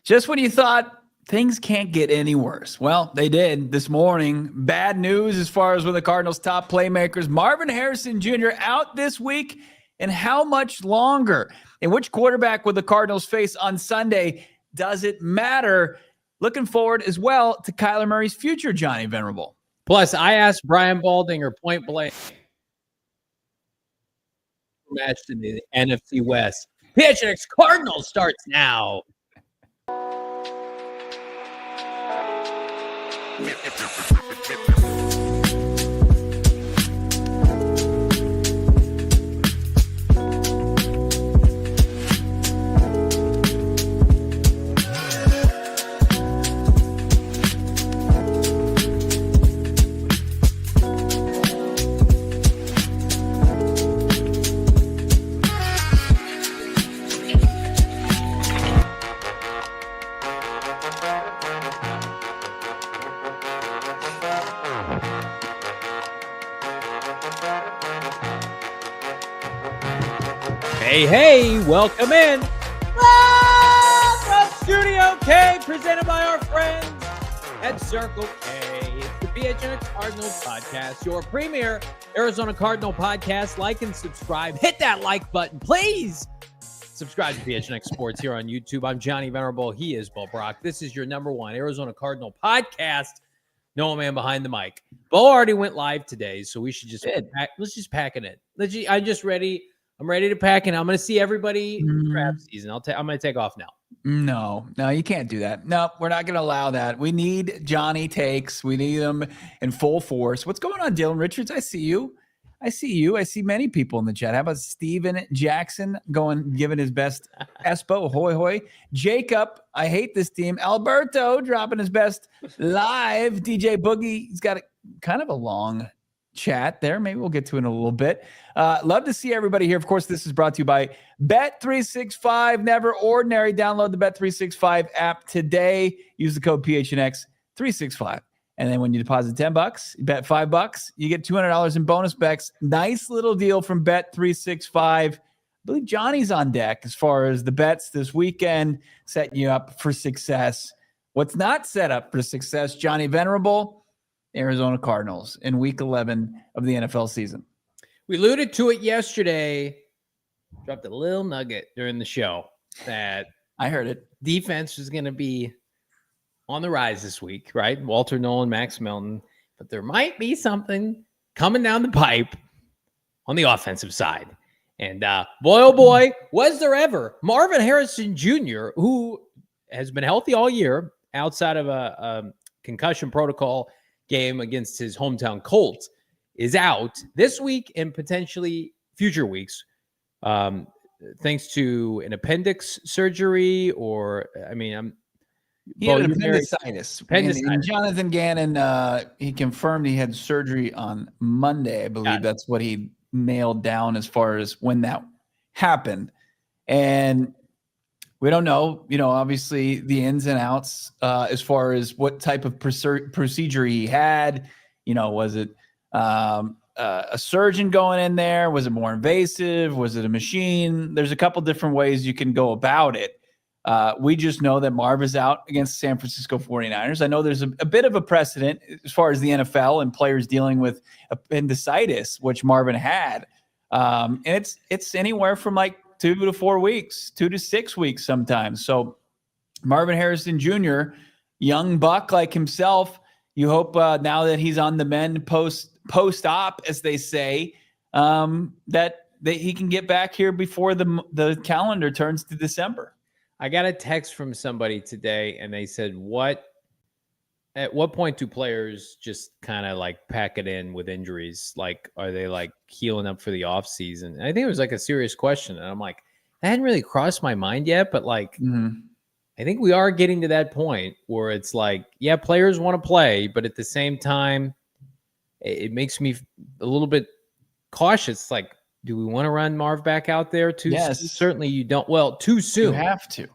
Just when you thought things can't get any worse. Well, they did this morning. Bad news as far as one of the Cardinals' top playmakers, Marvin Harrison Jr., out this week. And how much longer? And which quarterback will the Cardinals face on Sunday? Does it matter? Looking forward as well to Kyler Murray's future, Johnny Venerable. Plus, I asked Brian Baldinger point blank. Matched in the NFC West. PHNX Cardinals starts now. Hey, welcome in. Live from Studio K, presented by our friends at Circle K. It's the PHNX Cardinals podcast, your premier Arizona Cardinal podcast. Like and subscribe. Hit that like button, please. Subscribe to PHNX Sports here on YouTube. I'm Johnny Venerable. He is Brack. This is your number one Arizona Cardinal podcast. No man behind the mic. Bo already went live today, so we should just let's just pack it in. I'm just ready. I'm ready to pack in. I'm going to see everybody draft season. I'm going to take off now. No, you can't do that. No, we're not going to allow that. We need Johnny takes. We need them in full force. What's going on, Dylan Richards? I see you. I see many people in the chat. How about Steven Jackson giving his best Espo? Hoy, hoy. Jacob, I hate this team. Alberto dropping his best live. DJ Boogie, he's got kind of a long chat there. Maybe we'll get to it in a little bit. Love to see everybody here. Of course, this is brought to you by Bet365. Never ordinary. Download the Bet365 app today. Use the code PHNX365. And then when you deposit $10, you bet $5, you get $200 in bonus bets. Nice little deal from Bet365. I believe Johnny's on deck as far as the bets this weekend, setting you up for success. What's not set up for success, Johnny Venerable? Arizona Cardinals in week 11 of the NFL season. We alluded to it yesterday. Dropped a little nugget during the show that I heard it. Defense was going to be on the rise this week, right? Walter Nolen, Max Milton. But there might be something coming down the pipe on the offensive side. And boy, oh boy, was there ever. Marvin Harrison Jr., who has been healthy all year outside of a concussion protocol game against his hometown Colts, is out this week and potentially future weeks, thanks to an appendix surgery he had appendicitis. And Jonathan Gannon, he confirmed he had surgery on Monday. I believe that's what he nailed down as far as when that happened. And we don't know, obviously the ins and outs as far as what type of procedure he had. Was it a surgeon going in there? Was it more invasive? Was it a machine? There's a couple different ways you can go about it. We just know that Marv is out against the San Francisco 49ers. I know there's a bit of a precedent as far as the NFL and players dealing with appendicitis, which Marvin had. And it's anywhere from like 2 to 4 weeks, 2 to 6 weeks sometimes. So Marvin Harrison Jr., young buck like himself, you hope now that he's on the mend post-op, as they say, that he can get back here before the calendar turns to December. I got a text from somebody today, and they said, at what point do players just kind of like pack it in with injuries? Like, are they like healing up for the off season? And I think it was like a serious question. And I'm like, that hadn't really crossed my mind yet, but like, I think we are getting to that point where it's like, yeah, players want to play, but at the same time, it makes me a little bit cautious. Like, do we want to run Marv back out there too soon? Certainly you don't. Well, too soon. You have to.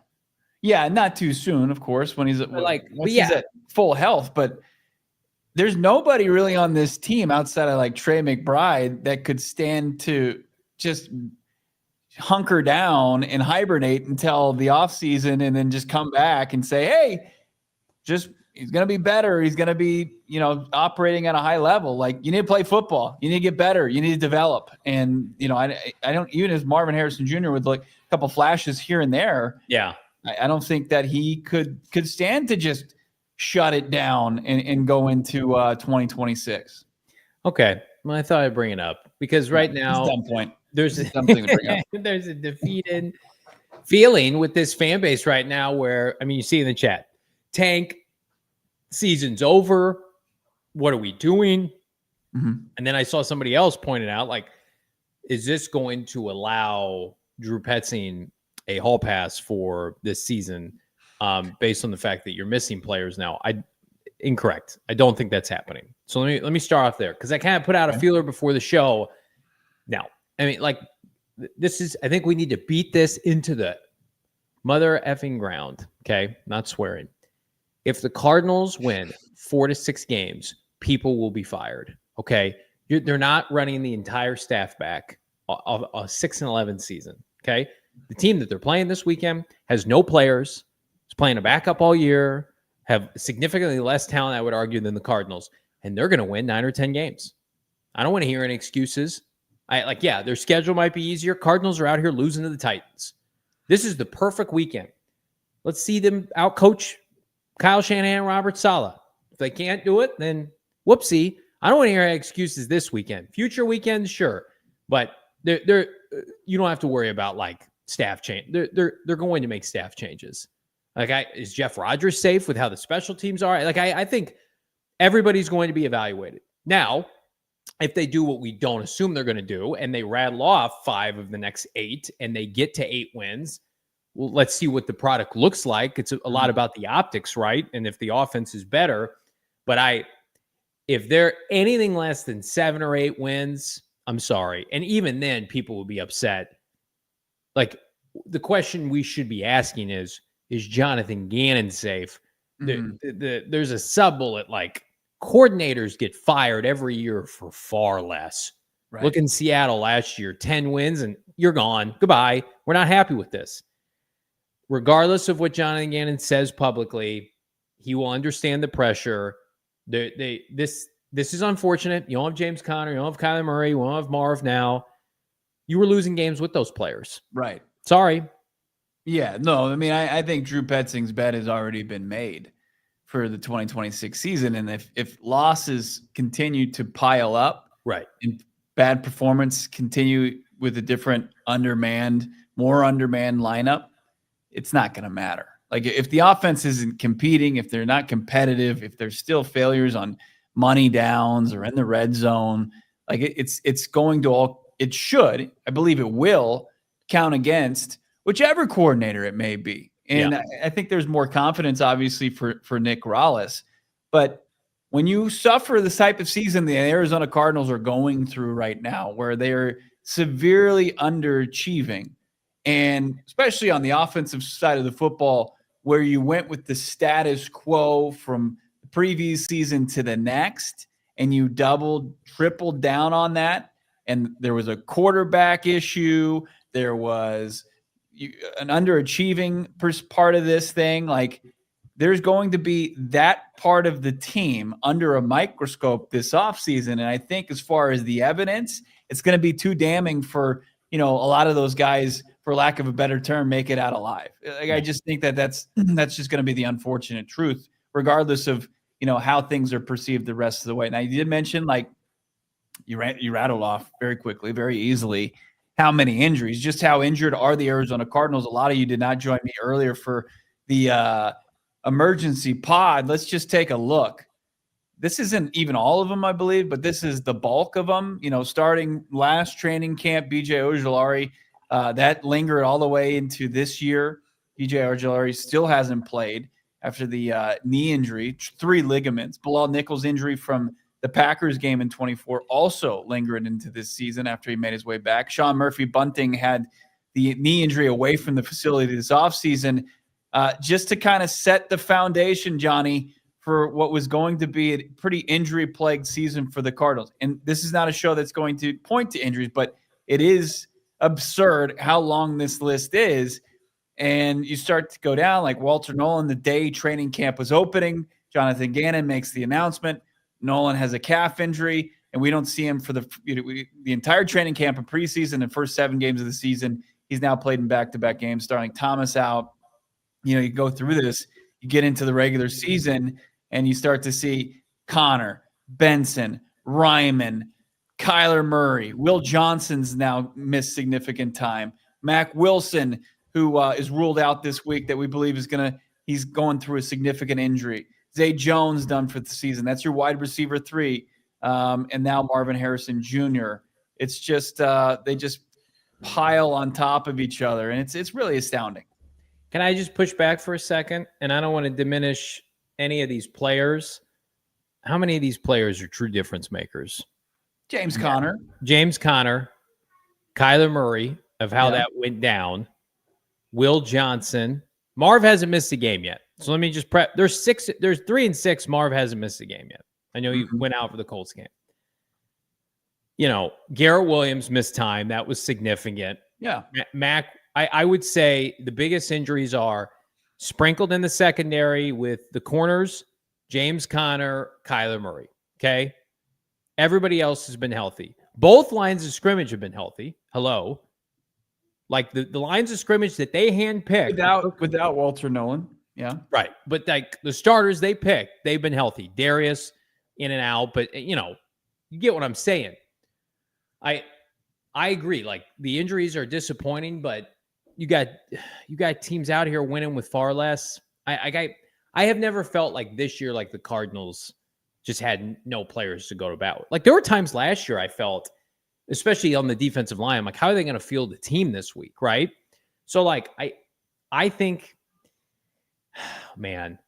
Yeah, not too soon, of course, when he's he's at full health. But there's nobody really on this team outside of like Trey McBride that could stand to just hunker down and hibernate until the offseason and then just come back and say, hey, he's going to be better. He's going to be, operating at a high level. Like, you need to play football. You need to get better. You need to develop. And, I don't, even as Marvin Harrison Jr. with like a couple flashes here and there. Yeah. I don't think that he could stand to just shut it down and go into 2026. Okay. Well, I thought I'd bring it up because right now dumb point. There's something to bring up. There's a defeated feeling with this fan base right now where, you see in the chat, tank, season's over. What are we doing? Mm-hmm. And then I saw somebody else pointed out, like, is this going to allow Drew Petzing a hall pass for this season based on the fact that you're missing players now? Incorrect. I don't think that's happening. So let me start off there because I kind of put out a feeler before the show. Now, I think we need to beat this into the mother effing ground. Okay. Not swearing. If the Cardinals win 4 to 6 games, people will be fired. Okay. They're not running the entire staff back of a 6-11 season. Okay. The team that they're playing this weekend has no players. It's playing a backup all year, have significantly less talent, I would argue, than the Cardinals. And they're going to win 9 or 10 games. I don't want to hear any excuses. Their schedule might be easier. Cardinals are out here losing to the Titans. This is the perfect weekend. Let's see them outcoach Kyle Shanahan, Robert Saleh. If they can't do it, then whoopsie. I don't want to hear any excuses this weekend. Future weekends, sure. But they're you don't have to worry about like staff change. They're going to make staff changes. Is Jeff Rodgers safe with how the special teams are? I think everybody's going to be evaluated. Now, if they do what we don't assume they're going to do, and they rattle off 5 of the next 8, and they get to 8 wins, well, let's see what the product looks like. It's a lot about the optics, right? And if the offense is better. But if they're anything less than 7 or 8 wins, I'm sorry. And even then, people will be upset. Like, the question we should be asking is Jonathan Gannon safe? Mm-hmm. There's a sub-bullet, like, coordinators get fired every year for far less. Right. Look in Seattle last year, 10 wins, and you're gone. Goodbye. We're not happy with this. Regardless of what Jonathan Gannon says publicly, he will understand the pressure. This is unfortunate. You don't have James Conner. You don't have Kyler Murray. You don't have Marv now. You were losing games with those players. Right. Sorry. Yeah. No, I think Drew Petzing's bet has already been made for the 2026 season. And if losses continue to pile up, right, and bad performance continue with a different more undermanned lineup, it's not going to matter. Like, if the offense isn't competing, if they're not competitive, if there's still failures on money downs or in the red zone, like it's going to it should, I believe it will count against whichever coordinator it may be. And I think there's more confidence, obviously, for Nick Rallis. But when you suffer the type of season the Arizona Cardinals are going through right now, where they're severely underachieving, and especially on the offensive side of the football, where you went with the status quo from the previous season to the next, and you tripled down on that, and there was a quarterback issue, there was an underachieving part of this thing. Like, there's going to be that part of the team under a microscope this offseason. And I think as far as the evidence, it's going to be too damning for, a lot of those guys, for lack of a better term, make it out alive. Like, I just think that's just going to be the unfortunate truth, regardless of, how things are perceived the rest of the way. Now, you did mention, like, you rattled off very quickly, very easily, how many injuries, just how injured are the Arizona Cardinals. A lot of you did not join me earlier for the emergency pod. Let's just take a look. This isn't even all of them, I believe, but this is the bulk of them. Starting last training camp, B.J. Ojulari, that lingered all the way into this year. B.J. Ojulari still hasn't played after the knee injury, 3 ligaments. Bilal Nichols' injury from the Packers game in 24 also lingered into this season after he made his way back. Sean Murphy-Bunting had the knee injury away from the facility this offseason, just to kind of set the foundation, Johnny, for what was going to be a pretty injury-plagued season for the Cardinals. And this is not a show that's going to point to injuries, but it is absurd how long this list is. And you start to go down like Walter Nolen, the day training camp was opening, Jonathan Gannon makes the announcement. Nolen has a calf injury, and we don't see him for the entire training camp and preseason and first 7 games of the season. He's now played in back-to-back games, starting Thomas out. You go through this, you get into the regular season, and you start to see Connor, Benson, Ryman, Kyler Murray, Will Johnson's now missed significant time. Mack Wilson, who is ruled out this week that we believe he's going through a significant injury. Zay Jones done for the season. That's your wide receiver 3. And now Marvin Harrison Jr. It's just they just pile on top of each other, and it's really astounding. Can I just push back for a second? And I don't want to diminish any of these players. How many of these players are true difference makers? James Conner, Kyler Murray, of how that went down. Will Johnson. Marv hasn't missed a game yet. So let me just prep. There's 3 and 6. Marv hasn't missed a game yet. I know you went out for the Colts game. Garrett Williams missed time. That was significant. Yeah. Mack, I would say the biggest injuries are sprinkled in the secondary with the corners, James Conner, Kyler Murray. Okay. Everybody else has been healthy. Both lines of scrimmage have been healthy. Hello. Like the lines of scrimmage that they handpicked. Without Walter Nolen. Yeah. Right. But like the starters they picked, they've been healthy. Darius in and out. But, you get what I'm saying. I agree. Like the injuries are disappointing, but you got teams out here winning with far less. I have never felt like this year, like the Cardinals just had no players to go to bat with. Like there were times last year I felt, especially on the defensive line, I'm like, how are they going to field the team this week? Right. So like, I think, man,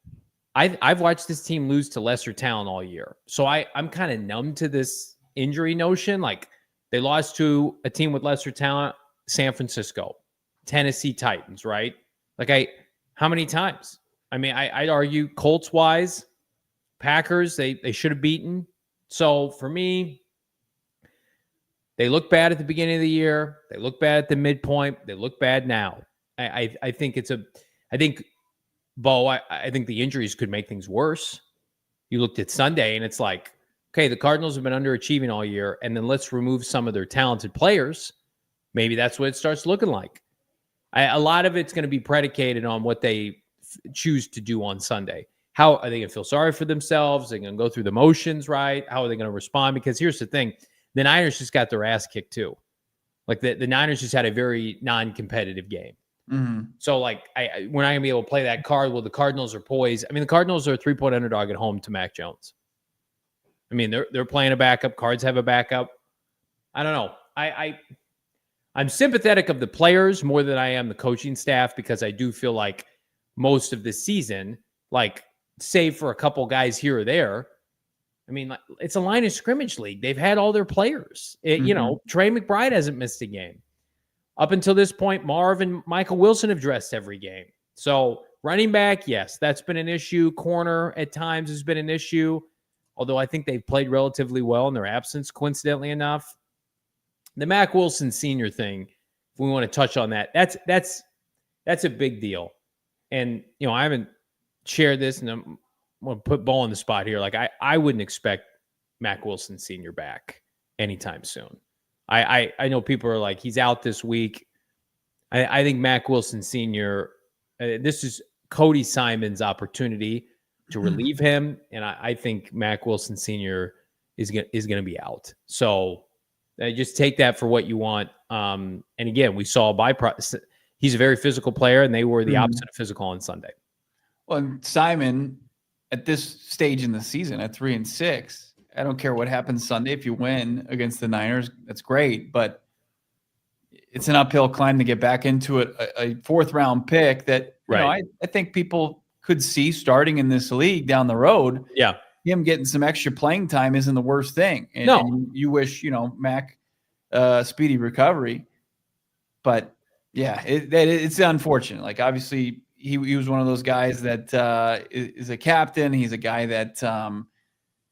I've watched this team lose to lesser talent all year. So I'm kind of numb to this injury notion. Like they lost to a team with lesser talent, San Francisco, Tennessee Titans, right? Like how many times? I mean, I'd argue Colts wise, Packers, they should have beaten. So for me, they look bad at the beginning of the year. They look bad at the midpoint. They look bad now. I think Bo, I think the injuries could make things worse. You looked at Sunday and it's like, okay, the Cardinals have been underachieving all year, and then let's remove some of their talented players. Maybe that's what it starts looking like. A lot of it's going to be predicated on what they choose to do on Sunday. How are they going to feel sorry for themselves? They're going to go through the motions, right? How are they going to respond? Because here's the thing. The Niners just got their ass kicked too. Like the Niners just had a very non-competitive game. Mm-hmm. So like we're not going to be able to play that card. Well, the Cardinals are poised. I mean, the Cardinals are a 3-point underdog at home to Mac Jones. I mean, they're playing a backup. Cards have a backup. I don't know. I'm sympathetic of the players more than I am the coaching staff, because I do feel like most of the season, like save for a couple guys here or there, I mean, it's a line of scrimmage league. They've had all their players. Trey McBride hasn't missed a game. Up until this point, Marv and Michael Wilson have dressed every game. So running back, yes, that's been an issue. Corner at times has been an issue, although I think they've played relatively well in their absence, coincidentally enough. The Mack Wilson Sr. thing, if we want to touch on that, that's a big deal. And, I haven't shared this, and I'm going to put Bo on the spot here. Like, I wouldn't expect Mack Wilson Sr. back anytime soon. I know people are like, he's out this week. I think Mack Wilson Sr., this is Cody Simon's opportunity to relieve him, and I think Mack Wilson Sr. is going to be out. So just take that for what you want. And again, we saw he's a very physical player, and they were the opposite of physical on Sunday. Well, and Simon, at this stage in the season, at 3-6, I don't care what happens Sunday. If you win against the Niners, that's great, but it's an uphill climb to get back into a 4th-round pick that I think people could see starting in this league down the road. Yeah. Him getting some extra playing time isn't the worst thing. And you wish, Mac speedy recovery. But, yeah, it's unfortunate. Like, obviously, he was one of those guys that is a captain. He's a guy that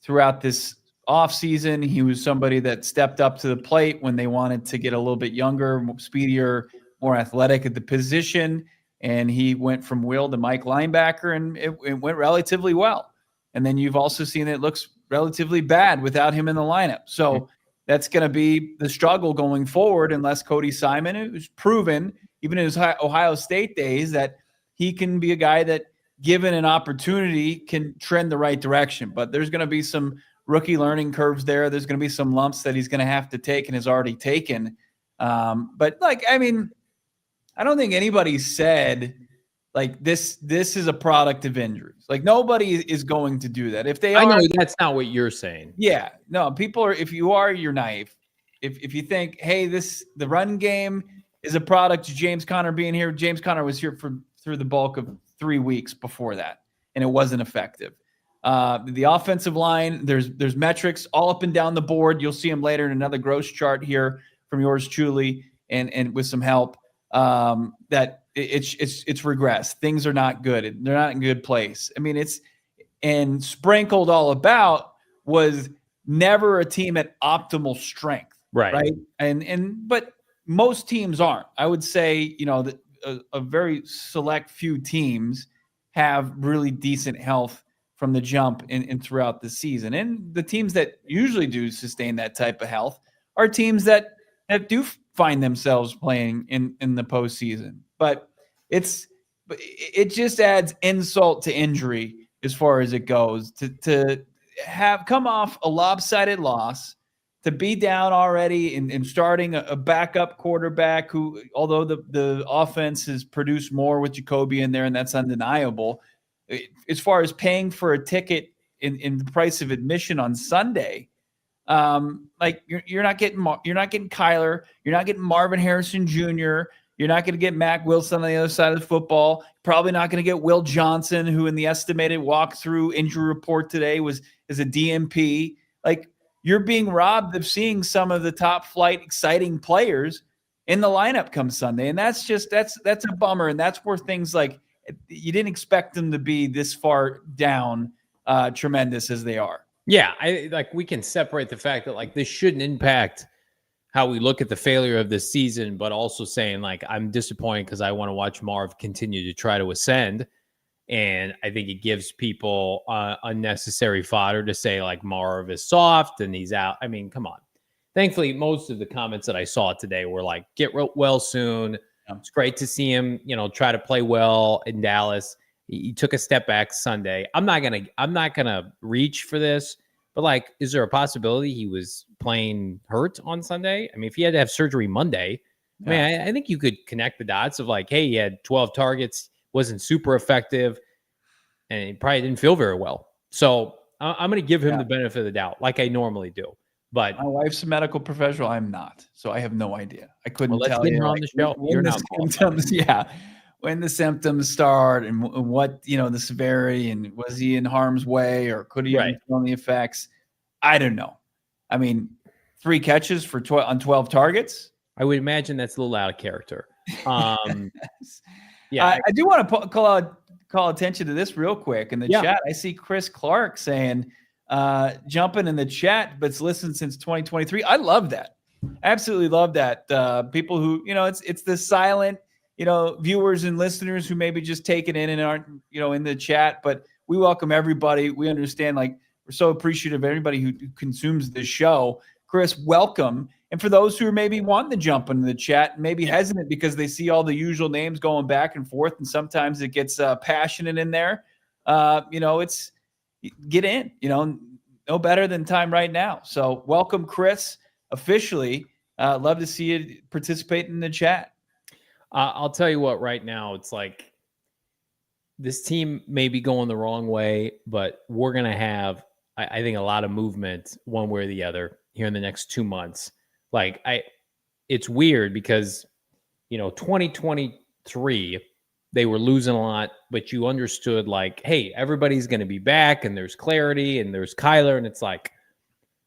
throughout this offseason. He was somebody that stepped up to the plate when they wanted to get a little bit younger, more speedier, more athletic at the position. And he went from Will to Mike linebacker, and it went relatively well. And then you've also seen it looks relatively bad without him in the lineup. So that's going to be the struggle going forward unless Cody Simon, who's proven, even in his Ohio State days, that he can be a guy that, given an opportunity, can trend the right direction. But there's going to be some rookie learning curves there. There's going to be some lumps that he's going to have to take and has already taken. But I don't think anybody said this is a product of injuries. Nobody is going to do that. If they are, I know that's not what you're saying. Yeah, no, people are, if you are, you're naive. If you think, hey, the run game is a product of James Conner being here. James Conner was here through the bulk of 3 weeks before that, and it wasn't effective. The offensive line, there's metrics all up and down the board. You'll see them later in another gross chart here from yours truly, and with some help, that it's regressed. Things are not good. They're not in good place. I mean, and sprinkled all about was never a team at optimal strength, right? But most teams aren't. I would say, that a very select few teams have really decent health from the jump and throughout the season. And the teams that usually do sustain that type of health are teams that do find themselves playing in the postseason. But it just adds insult to injury as far as it goes to have come off a lopsided loss, to be down already and starting a backup quarterback who, although the offense has produced more with Jacoby in there, and that's undeniable, as far as paying for a ticket in the price of admission on Sunday, you're not getting Kyler, you're not getting Marvin Harrison Jr., you're not going to get Mack Wilson on the other side of the football, probably not going to get Will Johnson, who in the estimated walkthrough injury report today is a DMP. You're being robbed of seeing some of the top flight exciting players in the lineup come Sunday. And that's a bummer. And that's where things you didn't expect them to be this far down, tremendous as they are. Yeah. We can separate the fact that this shouldn't impact how we look at the failure of this season, but also saying I'm disappointed because I want to watch Marv continue to try to ascend. And I think it gives people unnecessary fodder to say Marv is soft and he's out. I mean, come on. Thankfully, most of the comments that I saw today were get well soon. It's great to see him, try to play well in Dallas. He took a step back Sunday. I'm not gonna reach for this, but is there a possibility he was playing hurt on Sunday? I mean, if he had to have surgery Monday, I think you could connect the dots of hey, he had 12 targets. Wasn't super effective, and he probably didn't feel very well. So I'm going to give him the benefit of the doubt, like I normally do. But my wife's a medical professional. I'm not, so I have no idea. I couldn't tell you on the show. You're not symptoms. When the symptoms start and what the severity, and was he in harm's way or could he have feel the effects? I don't know. I mean, 3 catches on 12 targets. I would imagine that's a little out of character. Yeah, I do want to call attention to this real quick in the chat. I see Chris Clark saying, jumping in the chat, but's listened since 2023. I love that. I absolutely love that. People who, it's the silent, viewers and listeners who maybe just take it in and aren't, in the chat, but we welcome everybody. We understand, we're so appreciative of everybody who consumes this show. Chris, welcome. And for those who are maybe wanting to jump into the chat, maybe hesitant because they see all the usual names going back and forth, and sometimes it gets passionate in there. It's get in. No better than time right now. So welcome, Chris, officially. Love to see you participate in the chat. I'll tell you what. Right now, it's this team may be going the wrong way, but we're gonna have, I think, a lot of movement one way or the other here in the next 2 months. It's weird because, 2023, they were losing a lot, but you understood hey, everybody's going to be back and there's clarity and there's Kyler. And it's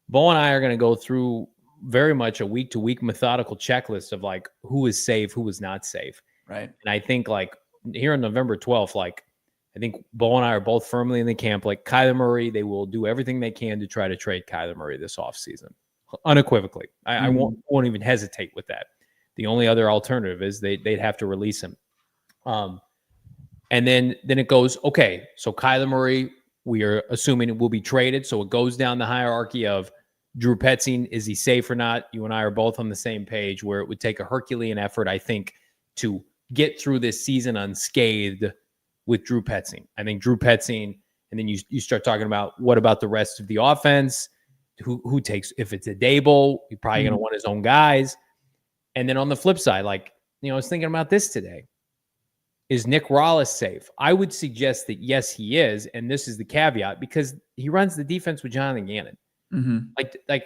Bo and I are going to go through very much a week to week methodical checklist of who is safe, who is not safe. Right. And I think here on November 12th, I think Bo and I are both firmly in the camp. Like Kyler Murray, they will do everything they can to try to trade Kyler Murray this offseason. Unequivocally. I won't even hesitate with that. The only other alternative is they'd have to release him. And then it goes, okay, so Kyler Murray, we are assuming it will be traded. So it goes down the hierarchy of Drew Petzing. Is he safe or not? You and I are both on the same page where it would take a Herculean effort, I think, to get through this season unscathed with Drew Petzing. I think Drew Petzing, and then you start talking about what about the rest of the offense? Who takes, if it's a Dable, you're probably going to want his own guys. And then on the flip side, like, I was thinking about this today. Is Nick Rallis safe? I would suggest that yes, he is. And this is the caveat because he runs the defense with Jonathan Gannon. Like,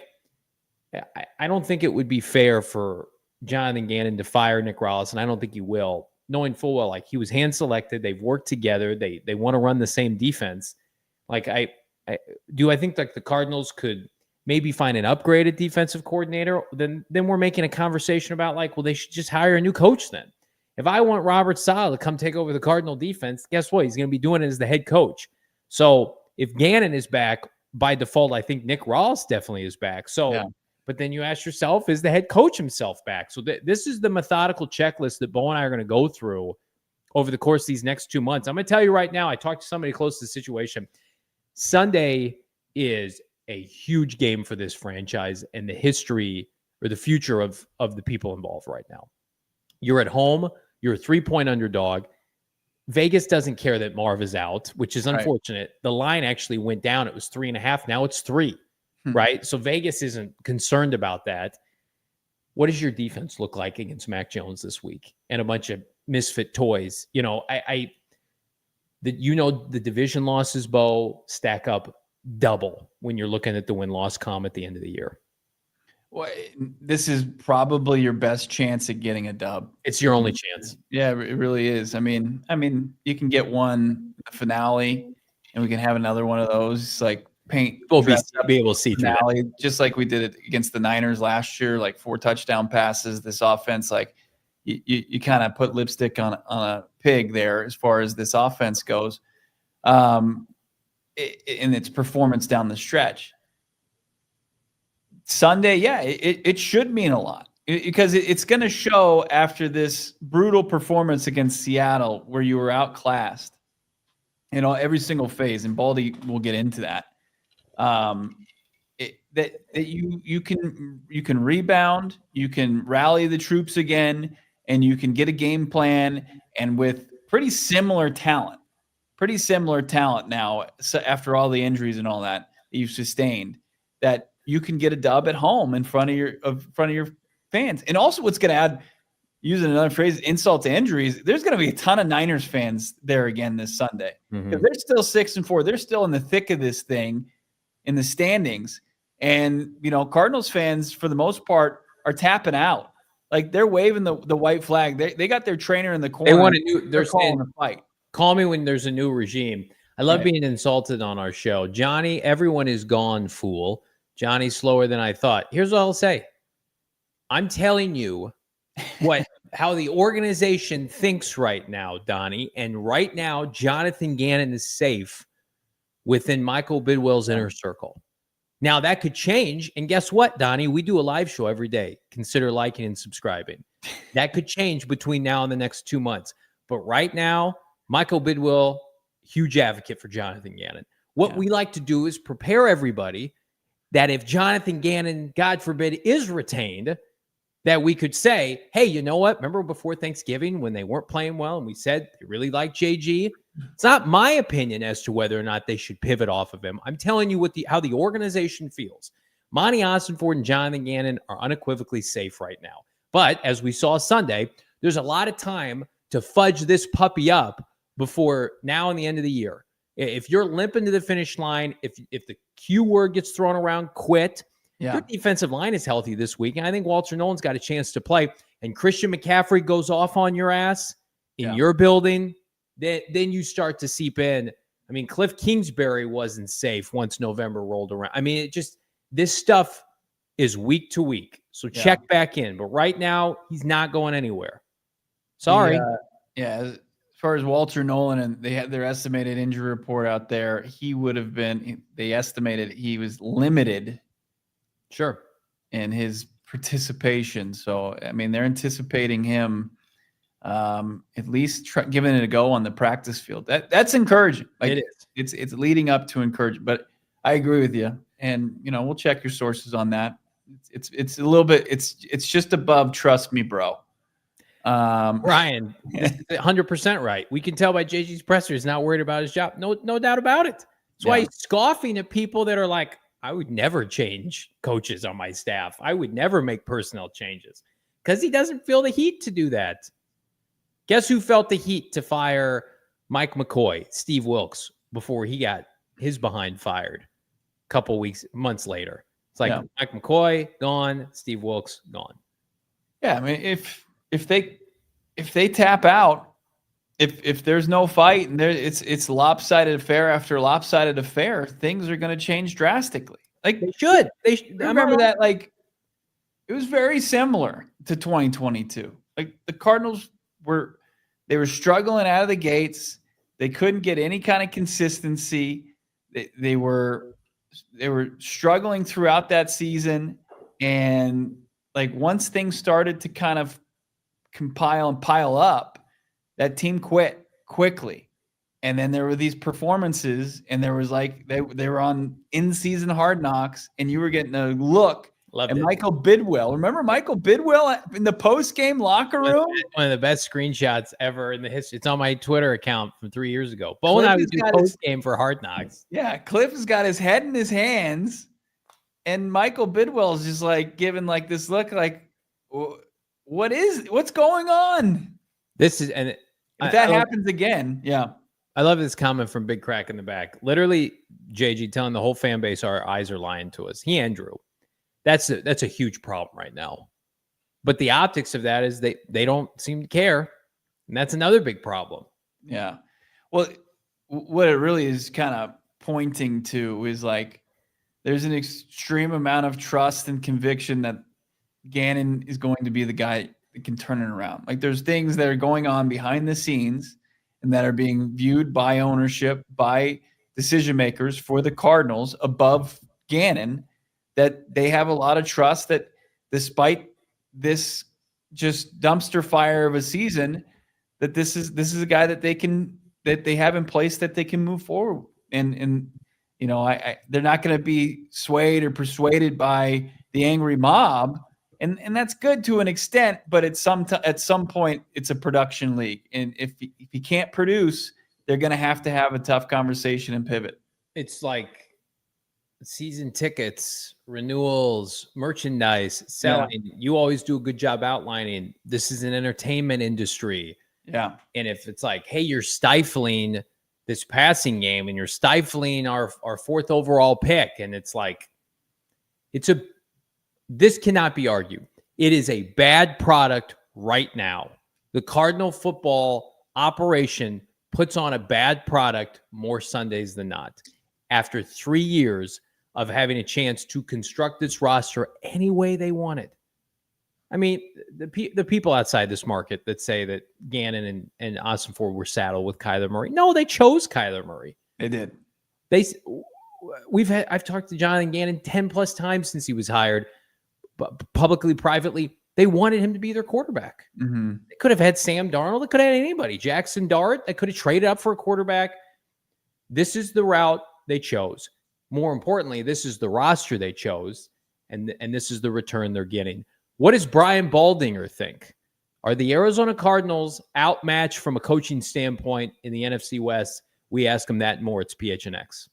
I don't think it would be fair for Jonathan Gannon to fire Nick Rallis, and I don't think he will, knowing full well, like, he was hand selected. They've worked together. They want to run the same defense. Like, I think like the Cardinals could maybe find an upgraded defensive coordinator. Then we're making a conversation about like, well, they should just hire a new coach then. If I want Robert Saleh to come take over the Cardinal defense, guess what? He's going to be doing it as the head coach. So if Gannon is back, by default, I think Nick Rallis definitely is back. So, But then you ask yourself, is the head coach himself back? So this is the methodical checklist that Bo and I are going to go through over the course of these next 2 months. I'm going to tell you right now, I talked to somebody close to the situation. Sunday is a huge game for this franchise and the history or the future of the people involved right now. You're at home. You're a 3-point underdog. Vegas doesn't care that Marv is out, which is unfortunate. Right. The line actually went down. It was 3.5. Now it's 3, right? So Vegas isn't concerned about that. What does your defense look like against Mac Jones this week and a bunch of misfit toys? The division losses, Bo, stack up double when you're looking at the win-loss column at the end of the year. Well, this is probably your best chance at getting a dub. It's your only chance. Yeah, it really is. I mean, you can get one finale, and we can have another one of those. Like we'll be able to see finale, through that. Just like we did it against the Niners last year, like 4 touchdown passes. This offense, like you kind of put lipstick on a pig there as far as this offense goes, in its performance down the stretch. Sunday, it should mean a lot because it's going to show after this brutal performance against Seattle where you were outclassed, every single phase, and Baldy will get into that. That you can rebound, you can rally the troops again, and you can get a game plan, and with pretty similar talent now. So after all the injuries and all that you've sustained, that you can get a dub at home in front of your fans. And also what's going to add, using another phrase, insult to injuries, there's going to be a ton of Niners fans there again this Sunday. Because they're still 6-4. They're still in the thick of this thing in the standings. And, Cardinals fans, for the most part, are tapping out. Like, they're waving the white flag. They got their trainer in the corner. They want a new – they're calling a fight. Call me when there's a new regime. I love being insulted on our show. Johnny, everyone is gone, fool. Johnny's slower than I thought. Here's what I'll say. I'm telling you how the organization thinks right now, Donnie. And right now, Jonathan Gannon is safe within Michael Bidwell's inner circle. Now, that could change. And guess what, Donnie? We do a live show every day. Consider liking and subscribing. That could change between now and the next 2 months. But right now, Michael Bidwell, huge advocate for Jonathan Gannon. What we like to do is prepare everybody that if Jonathan Gannon, God forbid, is retained, that we could say, hey, you know what? Remember before Thanksgiving when they weren't playing well and we said they really like JG? It's not my opinion as to whether or not they should pivot off of him. I'm telling you how the organization feels. Monti Ossenfort and Jonathan Gannon are unequivocally safe right now. But as we saw Sunday, there's a lot of time to fudge this puppy up before now and the end of the year. If you're limping to the finish line, if the Q word gets thrown around, quit. Your defensive line is healthy this week, and I think Walter Nolen's got a chance to play. And Christian McCaffrey goes off on your ass in your building, then you start to seep in. I mean, Cliff Kingsbury wasn't safe once November rolled around. I mean, this stuff is week to week. So check back in. But right now, he's not going anywhere. Sorry. As far as Walter Nolen, and they had their estimated injury report out there, they estimated he was limited. Sure. In his participation. So, I mean, they're anticipating him at least giving it a go on the practice field. That's encouraging. Like, it is. It's leading up to encouragement. But I agree with you. And, we'll check your sources on that. It's a little bit, it's just above trust me, bro. Ryan, 100% right. We can tell by JG's presser he's not worried about his job. No doubt about it. That's why he's scoffing at people that are like, I would never change coaches on my staff. I would never make personnel changes because he doesn't feel the heat to do that. Guess who felt the heat to fire Mike McCoy, Steve Wilkes, before he got his behind fired a couple months later? It's like Mike McCoy gone, Steve Wilkes gone. Yeah, I mean, if they tap out, if there's no fight and it's lopsided affair after lopsided affair, things are going to change drastically. Like they should. I remember that. Like it was very similar to 2022. Like the Cardinals were struggling out of the gates. They couldn't get any kind of consistency. They were struggling throughout that season, and like once things started to kind of compile and pile up, that team quit quickly. And then there were these performances, and there was like they were on in-season Hard Knocks, and you were getting a look at Michael Bidwell. Remember Michael Bidwell in the post-game locker room? One of the best screenshots ever in the history. It's on my Twitter account from 3 years ago. Bo and I would do post-game for Hard Knocks. Yeah, Cliff has got his head in his hands, and Michael Bidwell is just like giving like this look like, what's going on? This is, and if that happens again, I love this comment from Big Crack in the back. Literally, JG telling the whole fan base our eyes are lying to us. He and Drew. That's a huge problem right now. But the optics of that is they don't seem to care. And that's another big problem. Yeah. Well, what it really is kind of pointing to is like there's an extreme amount of trust and conviction that Gannon is going to be the guy that can turn it around. Like there's things that are going on behind the scenes and that are being viewed by ownership, by decision makers for the Cardinals above Gannon, that they have a lot of trust that despite this just dumpster fire of a season, that this is a guy that they have in place that they can move forward. And you know, they're not going to be swayed or persuaded by the angry mob. And that's good to an extent, but at some point it's a production league. And if you can't produce, they're going to have a tough conversation and pivot. It's like season tickets, renewals, merchandise, selling. Yeah. You always do a good job outlining this is an entertainment industry. Yeah. And if it's like, hey, you're stifling this passing game and you're stifling our fourth overall pick, and it's like, this cannot be argued. It is a bad product right now. The Cardinal football operation puts on a bad product more Sundays than not. After 3 years of having a chance to construct this roster any way they wanted. I mean, the people outside this market that say that Gannon and Ossenfort were saddled with Kyler Murray. No, they chose Kyler Murray. They did. I've talked to Jonathan Gannon 10 plus times since he was hired, but publicly, privately, they wanted him to be their quarterback. Mm-hmm. They could have had Sam Darnold. They could have had anybody. Jackson Dart. They could have traded up for a quarterback. This is the route they chose. More importantly, this is the roster they chose, and this is the return they're getting. What does Brian Baldinger think? Are the Arizona Cardinals outmatched from a coaching standpoint in the NFC West? We ask him that and more. It's PHNX.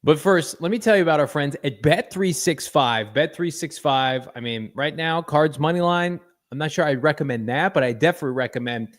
But first, let me tell you about our friends at Bet365. Bet365, I mean, right now, Cards money line, I'm not sure I'd recommend that, but I definitely recommend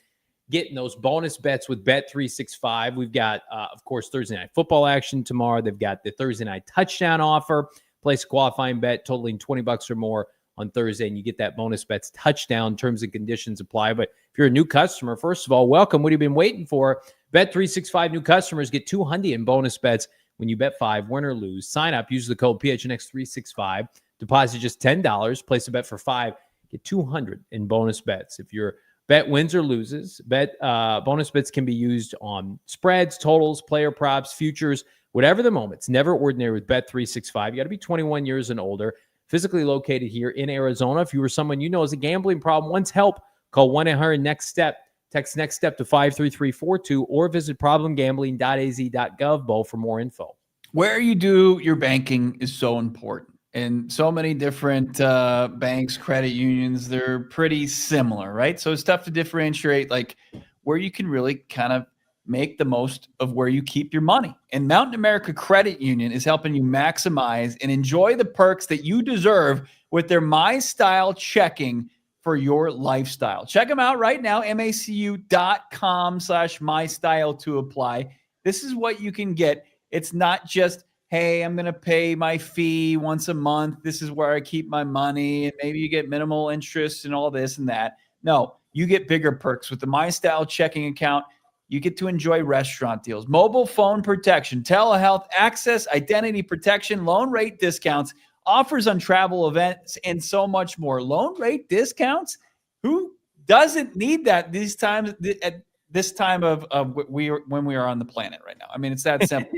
getting those bonus bets with Bet365. We've got, of course, Thursday Night Football action tomorrow. They've got the Thursday Night Touchdown offer. Place a qualifying bet totaling $20 or more on Thursday, and you get that bonus bets touchdown. Terms and conditions apply. But if you're a new customer, first of all, welcome. What have you been waiting for? Bet365 new customers get $200 in bonus bets when you bet 5, win or lose. Sign up, use the code PHNX365. Deposit just $10. Place a bet for 5, get $200 in bonus bets. If you're Bet wins or loses. Bonus bets can be used on spreads, totals, player props, futures, whatever the moment. It's never ordinary with Bet365. You got to be 21 years and older, physically located here in Arizona. If you or someone you know has a gambling problem, wants help, call 1-800-NEXT-STEP. Text Next Step to 53342 or visit problemgambling.az.gov, Bo, for more info. Where you do your banking is so important. And so many different banks, credit unions, they're pretty similar, right? So it's tough to differentiate like where you can really kind of make the most of where you keep your money. And Mountain America Credit Union is helping you maximize and enjoy the perks that you deserve with their My Style checking for your lifestyle. Check them out right now, macu.com/mystyle to apply. This is what you can get. It's not just, hey, I'm going to pay my fee once a month. This is where I keep my money. And maybe you get minimal interest and all this and that. No, you get bigger perks with the My Style checking account. You get to enjoy restaurant deals, mobile phone protection, telehealth access, identity protection, loan rate discounts, offers on travel events, and so much more. Loan rate discounts? Who doesn't need that these times at this time of when we are on the planet right now? I mean, it's that simple.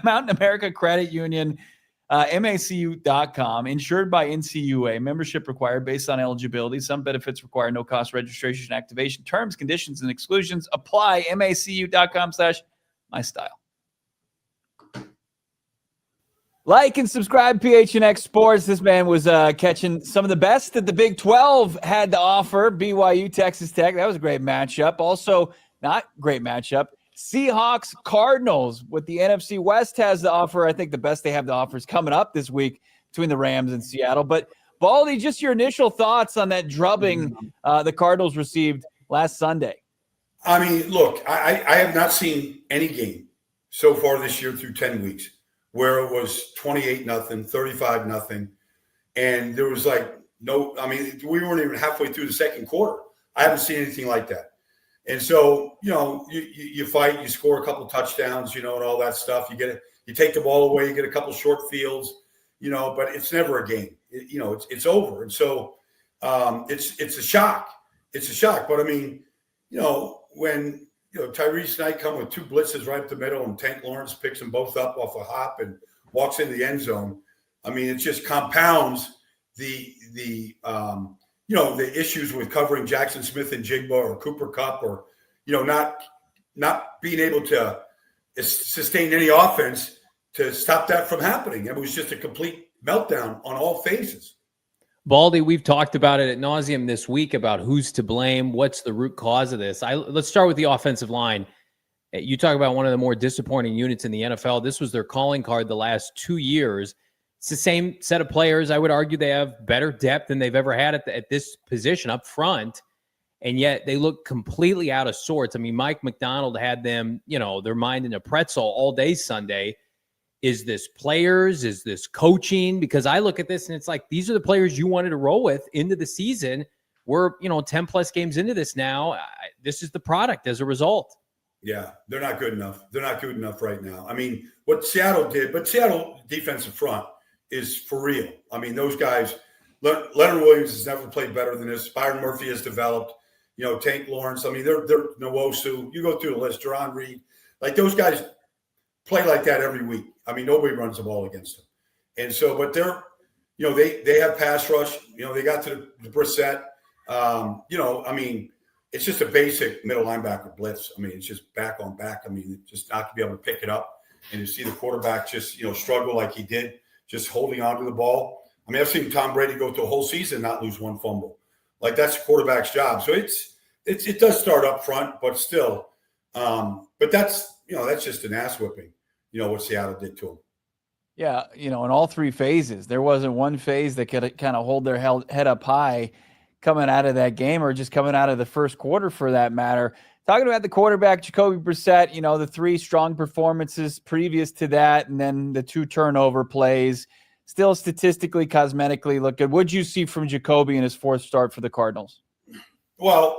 Mountain America Credit Union, macu.com, insured by NCUA, membership required based on eligibility. Some benefits require no cost registration and activation. Terms, conditions, and exclusions apply. macu.com/mystyle. Like and subscribe, PHNX Sports. This man was catching some of the best that the Big 12 had to offer. BYU, Texas Tech. That was a great matchup. Also, not great matchup. Seahawks, Cardinals, what the NFC West has to offer. I think the best they have to offer is coming up this week between the Rams and Seattle. But, Baldy, just your initial thoughts on that drubbing the Cardinals received last Sunday. I mean, look, I have not seen any game so far this year through 10 weeks where it was 28-0, 35-0, and there was like no – I mean, we weren't even halfway through the second quarter. I haven't seen anything like that. And so, you know, you fight, you score a couple touchdowns, you know, and all that stuff. You take the ball away, you get a couple short fields, you know, but it's never a game. It's over. And so it's a shock. It's a shock. But, I mean, you know, when – Tyrese Knight come with two blitzes right up the middle, and Tank Lawrence picks them both up off a hop and walks into the end zone. I mean, it just compounds the issues with covering Jackson Smith and Jigba or Cooper Kupp, or not being able to sustain any offense to stop that from happening. It was just a complete meltdown on all phases. Baldy, we've talked about it ad nauseum this week about who's to blame, what's the root cause of this. Let's start with the offensive line. You talk about one of the more disappointing units in the NFL. This was their calling card the last 2 years. It's the same set of players. I would argue they have better depth than they've ever had at this position up front, and yet they look completely out of sorts. I mean, Mike McDonald had them, their mind in a pretzel all day Sunday. Is this players? Is this coaching? Because I look at this and it's like, these are the players you wanted to roll with into the season. We're, 10 plus games into this now. This is the product as a result. Yeah, they're not good enough. They're not good enough right now. I mean, what Seattle did, but Seattle defensive front is for real. I mean, those guys, Leonard Williams has never played better than this. Byron Murphy has developed, Tank Lawrence. I mean, they're Nwosu. You go through the list, Jerron Reed. Like, those guys play like that every week. I mean, nobody runs the ball against them. And so, but they're, they have pass rush. They got to the Brissett. I mean, it's just a basic middle linebacker blitz. I mean, it's just back on back. I mean, just not to be able to pick it up and to see the quarterback just, struggle like he did, just holding on to the ball. I mean, I've seen Tom Brady go through a whole season and not lose one fumble. Like, that's a quarterback's job. So it does start up front, but still, but that's just an ass whipping. What Seattle did to them. Yeah, in all three phases. There wasn't one phase that could kind of hold their head up high coming out of that game, or just coming out of the first quarter for that matter. Talking about the quarterback, Jacoby Brissett, the 3 strong performances previous to that, and then the 2 turnover plays. Still statistically, cosmetically look good. What'd you see from Jacoby in his 4th start for the Cardinals? Well,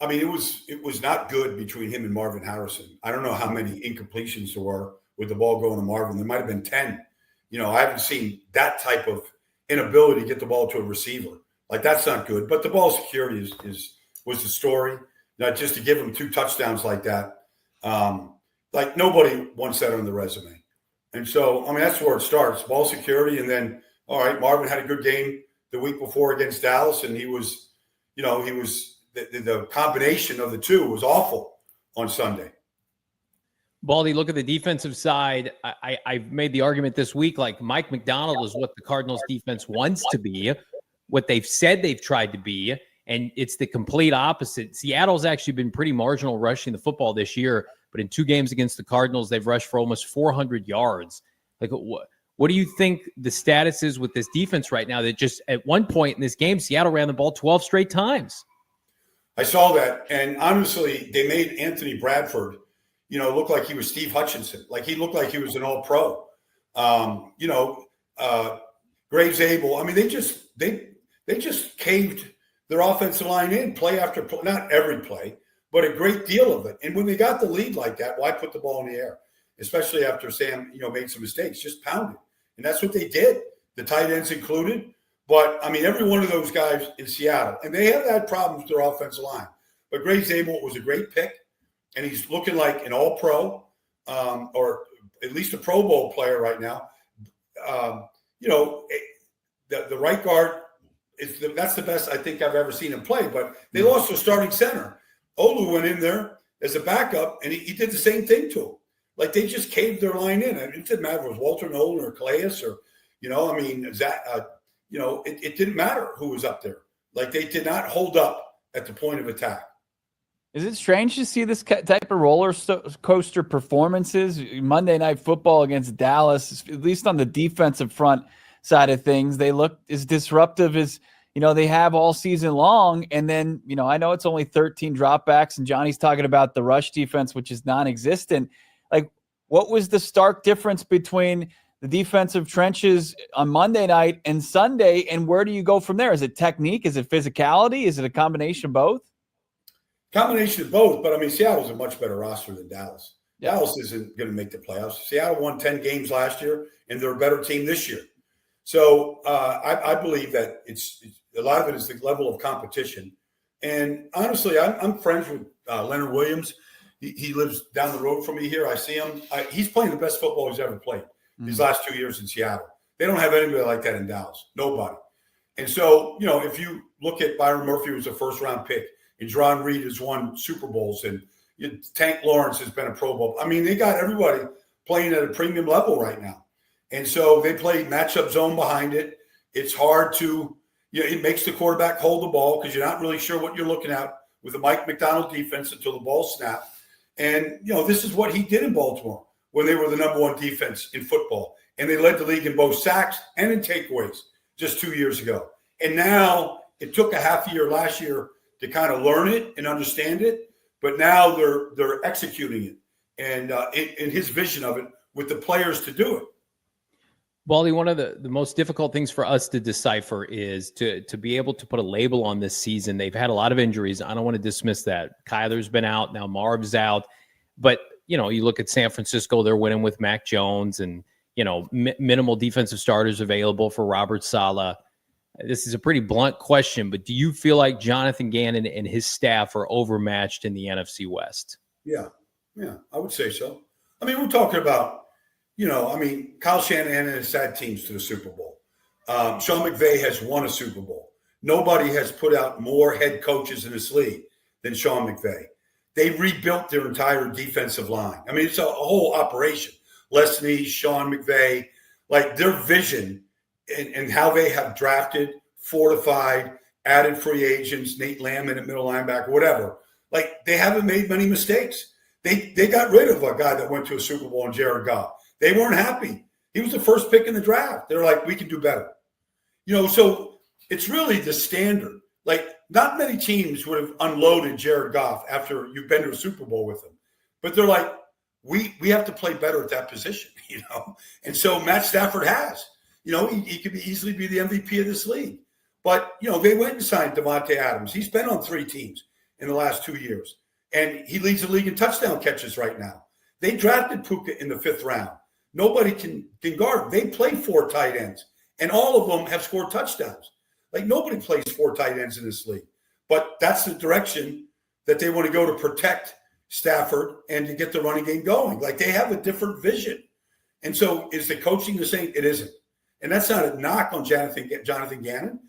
I mean, it was not good between him and Marvin Harrison. I don't know how many incompletions there were with the ball going to Marvin. There might have been 10. I haven't seen that type of inability to get the ball to a receiver. Like, that's not good. But the ball security is was the story. Not just to give him 2 touchdowns like that. Like nobody wants that on the resume. And so, I mean, that's where it starts. Ball security. And then, all right, Marvin had a good game the week before against Dallas. And he was the combination of the two was awful on Sunday. Baldy, look at the defensive side. I've made the argument this week, like Mike McDonald is what the Cardinals defense wants to be, what they've said they've tried to be. And it's the complete opposite. Seattle's actually been pretty marginal rushing the football this year, but in 2 games against the Cardinals, they've rushed for almost 400 yards. Like, what do you think the status is with this defense right now? That just at one point in this game, Seattle ran the ball 12 straight times. I saw that, and honestly, they made Anthony Bradford, look like he was Steve Hutchinson. Like he looked like he was an All-Pro. Graves Abel. I mean, they just caved their offensive line in play after play, not every play, but a great deal of it. And when they got the lead like that, why put the ball in the air? Especially after Sam, made some mistakes, just pound it. And that's what they did, the tight ends included. But, I mean, every one of those guys in Seattle, and they have had problems with their offensive line. But Graves Abel was a great pick, and he's looking like an All-Pro or at least a Pro Bowl player right now. The right guard, that's the best I think I've ever seen him play. But they lost their starting center. Olu went in there as a backup, and he did the same thing to him. Like they just caved their line in. I mean, it didn't matter if it was Walter Nolen or Calais or, it didn't matter who was up there. Like they did not hold up at the point of attack. Is it strange to see this type of roller coaster performances? Monday Night Football against Dallas, at least on the defensive front side of things, they look as disruptive as they have all season long. And then, I know it's only 13 dropbacks, and Johnny's talking about the rush defense, which is non-existent. Like, what was the stark difference between the defensive trenches on Monday night and Sunday, and where do you go from there? Is it technique? Is it physicality? Is it a combination of both? Combination of both, but I mean, Seattle's a much better roster than Dallas. Yeah. Dallas isn't going to make the playoffs. Seattle won 10 games last year, and they're a better team this year. So I believe that it's a lot of it is the level of competition. And honestly, I'm friends with Leonard Williams. He lives down the road from me here. I see him. He's playing the best football he's ever played these last 2 years in Seattle. They don't have anybody like that in Dallas. Nobody. And so, if you look at Byron Murphy, who was a first-round pick, and Jerron Reed has won Super Bowls, and Tank Lawrence has been a Pro Bowl. I mean, they got everybody playing at a premium level right now. And so they play matchup zone behind it. It's hard to it makes the quarterback hold the ball because you're not really sure what you're looking at with the Mike McDonald defense until the ball snapped. And, this is what he did in Baltimore when they were the number 1 defense in football. And they led the league in both sacks and in takeaways just 2 years ago. And now it took a half year last year to kind of learn it and understand it. But now they're executing it and in his vision of it with the players to do it. Baldy, one of the most difficult things for us to decipher is to be able to put a label on this season. They've had a lot of injuries. I don't want to dismiss that. Kyler's been out. Now Marv's out. But, you look at San Francisco, they're winning with Mac Jones and, minimal defensive starters available for Robert Saleh. This is a pretty blunt question, but do you feel like Jonathan Gannon and his staff are overmatched in the NFC West? Yeah, I would say so. I mean, we're talking about, Kyle Shanahan has had teams to the Super Bowl. Sean McVay has won a Super Bowl. Nobody has put out more head coaches in this league than Sean McVay. They rebuilt their entire defensive line. I mean, it's a whole operation. Leslie, Sean McVay, like their vision and how they have drafted, fortified, added free agents, Nate Landman at middle linebacker, whatever. Like they haven't made many mistakes. They got rid of a guy that went to a Super Bowl in Jared Goff. They weren't happy. He was the first pick in the draft. They're like, we can do better. So it's really the standard. Like not many teams would have unloaded Jared Goff after you've been to a Super Bowl with him. But they're like, we have to play better at that position, And so Matt Stafford has. He could easily be the MVP of this league. But, they went and signed Devontae Adams. He's been on 3 teams in the last 2 years. And he leads the league in touchdown catches right now. They drafted Puka in the 5th round. Nobody can guard him. They play 4 tight ends. And all of them have scored touchdowns. Like nobody plays 4 tight ends in this league. but that's the direction that they want to go to protect Stafford and to get the running game going. Like, they have a different vision. And so is the coaching the same? It isn't. And that's not a knock on Jonathan Gannon.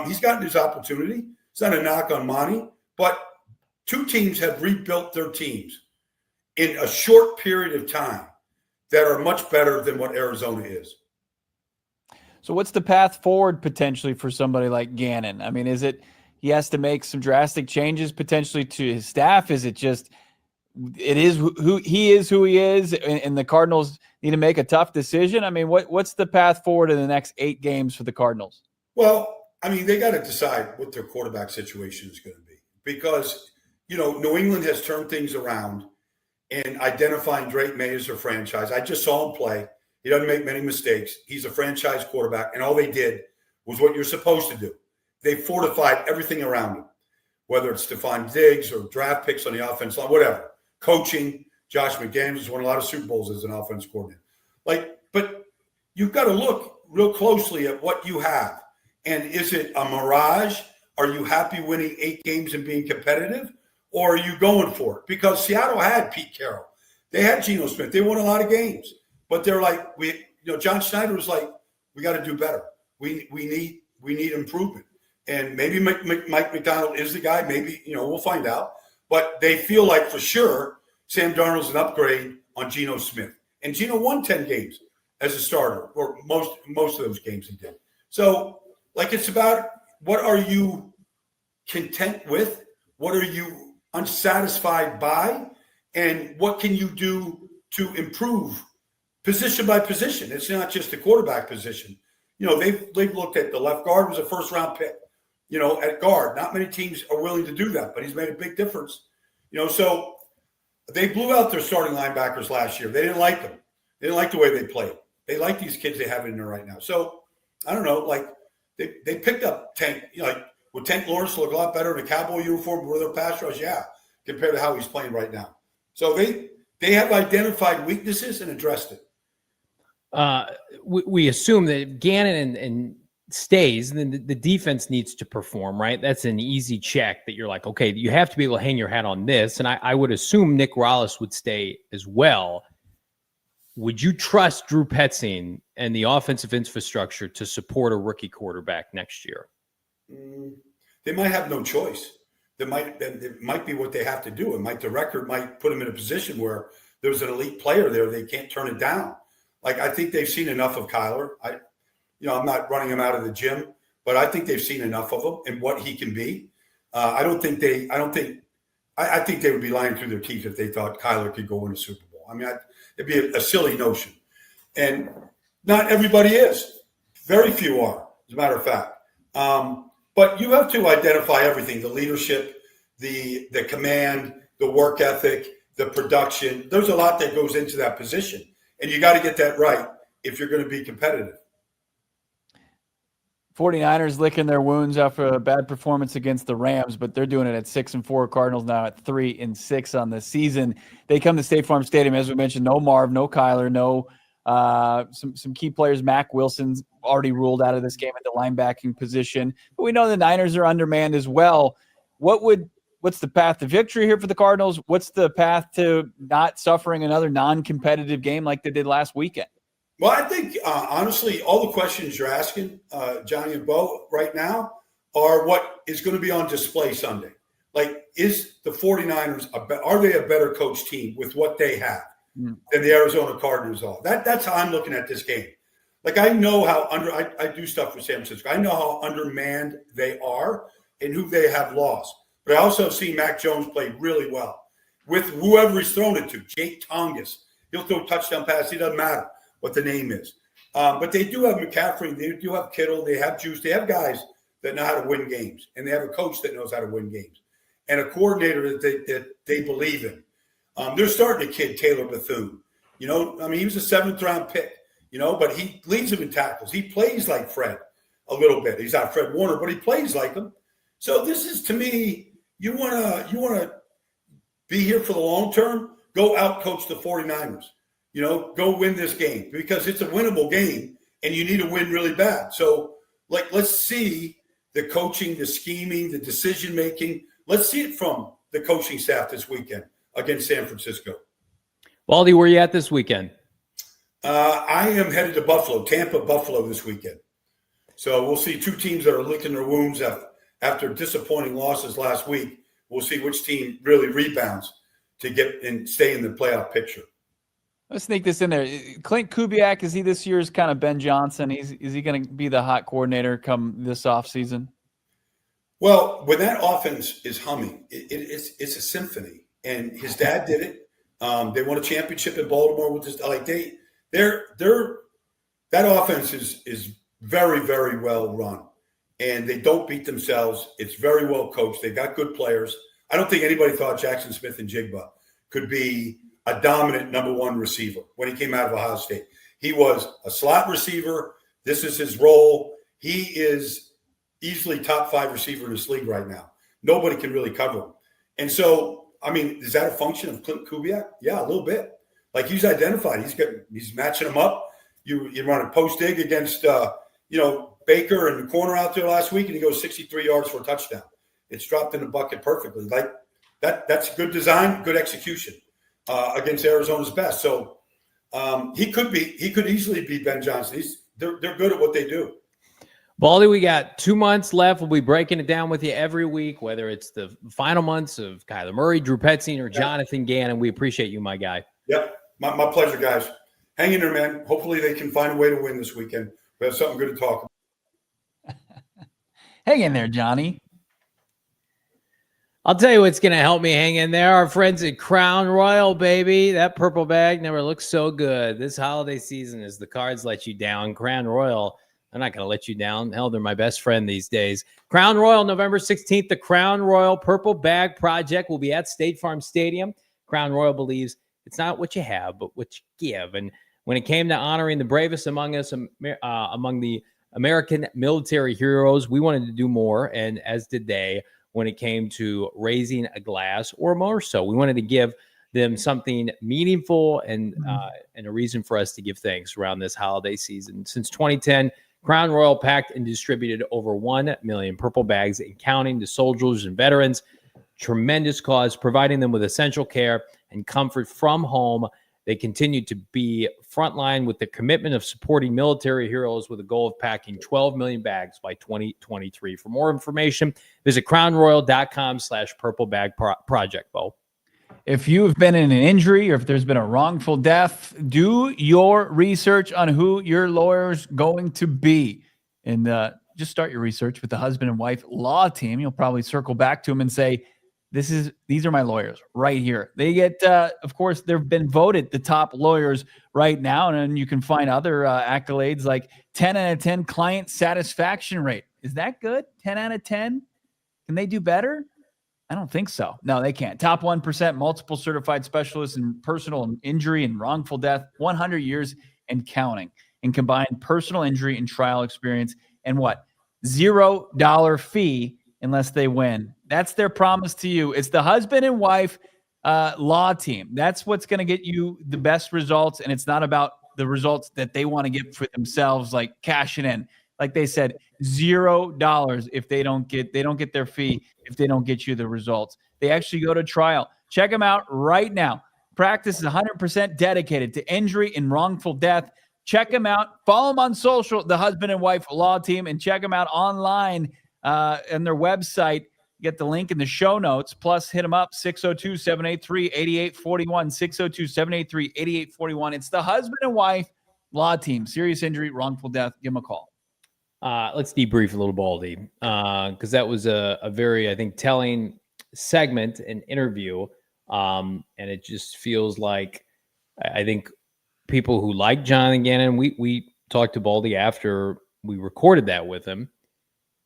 He's gotten his opportunity. It's not a knock on Monty. But two teams have rebuilt their teams in a short period of time that are much better than what Arizona is. So what's the path forward potentially for somebody like Gannon? I mean, is it he has to make some drastic changes potentially to his staff? Is it just it is who he is, and the Cardinals need to make a tough decision? I mean, what's the path forward in the next 8 games for the Cardinals? Well, I mean, they got to decide what their quarterback situation is going to be because, New England has turned things around in identifying Drake May as their franchise. I just saw him play. He doesn't make many mistakes. He's a franchise quarterback, and all they did was what you're supposed to do. They fortified everything around him, whether it's Stephon Diggs or draft picks on the offense line, whatever. Coaching, Josh McDaniels has won a lot of Super Bowls as an offense coordinator. But you've got to look real closely at what you have. And is it a mirage? Are you happy winning 8 games and being competitive? Or are you going for it? Because Seattle had Pete Carroll. They had Geno Smith. They won a lot of games. But they're like, John Schneider was like, we got to do better. We need improvement. And maybe Mike McDonald is the guy. Maybe, we'll find out. But they feel like for sure Sam Darnold's an upgrade on Geno Smith. And Geno won 10 games as a starter, or most of those games he did. So, it's about what are you content with? What are you unsatisfied by? And what can you do to improve position by position? It's not just the quarterback position. They've looked at the left guard was a first-round pick. At guard, not many teams are willing to do that, but he's made a big difference. So they blew out their starting linebackers last year. They didn't like them. They didn't like the way they played. They like these kids they have in there right now. So I don't know, they picked up Tank. Would Tank Lawrence look a lot better in a Cowboy uniform with their pass rush? Yeah, compared to how he's playing right now. So they have identified weaknesses and addressed it. We assume that Gannon and stays, and then the defense needs to perform, right? That's an easy check that you're like, okay, you have to be able to hang your hat on this. And I would assume Nick Rallis would stay as well. Would you trust Drew Petzing and the offensive infrastructure to support a rookie quarterback next year? They might have no choice. It might be what they have to do. The record might put them in a position where there's an elite player there. They can't turn it down. I think they've seen enough of Kyler. I'm not running him out of the gym, but I think they've seen enough of him and what he can be. I think they would be lying through their teeth if they thought Kyler could go win a Super Bowl. I mean, it'd be a silly notion. And not everybody is. Very few are, as a matter of fact. But you have to identify everything, the leadership, the command, the work ethic, the production. There's a lot that goes into that position. And you got to get that right if you're going to be competitive. 49ers licking their wounds after a bad performance against the Rams, but they're doing it at 6-4. Cardinals now at 3-6 on the season. They come to State Farm Stadium, as we mentioned. No Marv, no Kyler, no some key players. Mack Wilson's already ruled out of this game at the linebacking position. But we know the Niners are undermanned as well. What's the path to victory here for the Cardinals? What's the path to not suffering another non-competitive game like they did last weekend? Well, I think, honestly, all the questions you're asking, Johnny and Bo, right now are what is going to be on display Sunday. Is the 49ers, are they a better coach team with what they have than the Arizona Cardinals are? That's how I'm looking at this game. I know how I do stuff with San Francisco. I know how undermanned they are and who they have lost. But I also have seen Mac Jones play really well with whoever he's thrown it to. Jake Tongas. He'll throw a touchdown pass. It doesn't matter what the name is. But they do have McCaffrey. They do have Kittle. They have Juice. They have guys that know how to win games. And they have a coach that knows how to win games. And a coordinator that they believe in. They're starting to kid Taylor Bethune. He was a 7th-round pick, but he leads them in tackles. He plays like Fred a little bit. He's not Fred Warner, but he plays like him. So this is, to me, you wanna be here for the long term, go out-coach the 49ers. Go win this game because it's a winnable game and you need to win really bad. So, let's see the coaching, the scheming, the decision-making. Let's see it from the coaching staff this weekend against San Francisco. Baldy, where are you at this weekend? I am headed to Buffalo, Tampa, Buffalo this weekend. So we'll see two teams that are licking their wounds after disappointing losses last week. We'll see which team really rebounds to get and stay in the playoff picture. Let's sneak this in there. Clint Kubiak, is he this year's kind of Ben Johnson? Is he going to be the hot coordinator come this offseason? Well, when that offense is humming, it's a symphony. And his dad did it. They won a championship in Baltimore with this. That offense is very, very well run, and they don't beat themselves. It's very well coached. They got good players. I don't think anybody thought Jackson Smith and Jigba could be a dominant number one receiver when he came out of Ohio State. He was a slot receiver. This is his role. He is easily top 5 receiver in this league right now. Nobody can really cover him. And so, I mean, is that a function of Clint Kubiak? Yeah, a little bit. Like, he's identified. He's matching them up. You run a post dig against Baker in the corner out there last week, and he goes 63 yards for a touchdown. It's dropped in the bucket perfectly. Like that's good design, good execution against Arizona's best. So he could easily be Ben Johnson. They're good at what they do. Baldy, we got 2 months left. We'll be breaking it down with you every week, whether it's the final months of Kyler Murray, Drew Petzing, or Jonathan Gannon. We appreciate you, my guy. Yep. My pleasure, guys. Hang in there, man. Hopefully they can find a way to win this weekend. We have something good to talk about. Hang in there, Johnny. I'll tell you what's going to help me hang in there. Our friends at Crown Royal, baby. That purple bag never looks so good. This holiday season, as the cards let you down, Crown Royal, they're not going to let you down. Hell, they're my best friend these days. Crown Royal, November 16th, the Crown Royal Purple Bag Project will be at State Farm Stadium. Crown Royal believes it's not what you have, but what you give. And when it came to honoring the bravest among us, among the American military heroes, we wanted to do more, and as did they, when it came to raising a glass, or more so. We wanted to give them something meaningful and a reason for us to give thanks around this holiday season. Since 2010, Crown Royal packed and distributed over 1 million purple bags and counting to soldiers and veterans. Tremendous cause, providing them with essential care and comfort from home. They continue to be frontline with the commitment of supporting military heroes with a goal of packing 12 million bags by 2023. For more information, visit crownroyal.com/purple bag project, Bo. If you've been in an injury or if there's been a wrongful death, do your research on who your lawyer's going to be. And just start your research with the husband and wife law team. You'll probably circle back to them and say, these are my lawyers right here. They get, of course, they've been voted the top lawyers right now. And then you can find other accolades like 10 out of 10 client satisfaction rate. Is that good? 10 out of 10? Can they do better? I don't think so. No, they can't. Top 1%, multiple certified specialists in personal injury and wrongful death, 100 years and counting, and combined personal injury and trial experience. And what? $0 fee unless they win. That's their promise to you. It's the husband and wife law team. That's what's going to get you the best results. And it's not about the results that they want to get for themselves, like cashing in. Like they said, $0 if they don't get their fee if they don't get you the results. They actually go to trial. Check them out right now. Practice is 100% dedicated to injury and wrongful death. Check them out. Follow them on social, the husband and wife law team, and check them out online on their website. Get the link in the show notes. Plus, hit them up, 602-783-8841, 602-783-8841. It's the husband and wife law team. Serious injury, wrongful death. Give them a call. Let's debrief a little, Baldy, because that was a very, I think, telling segment and interview. And it just feels like, I think people who like Jonathan Gannon, we talked to Baldy after we recorded that with him,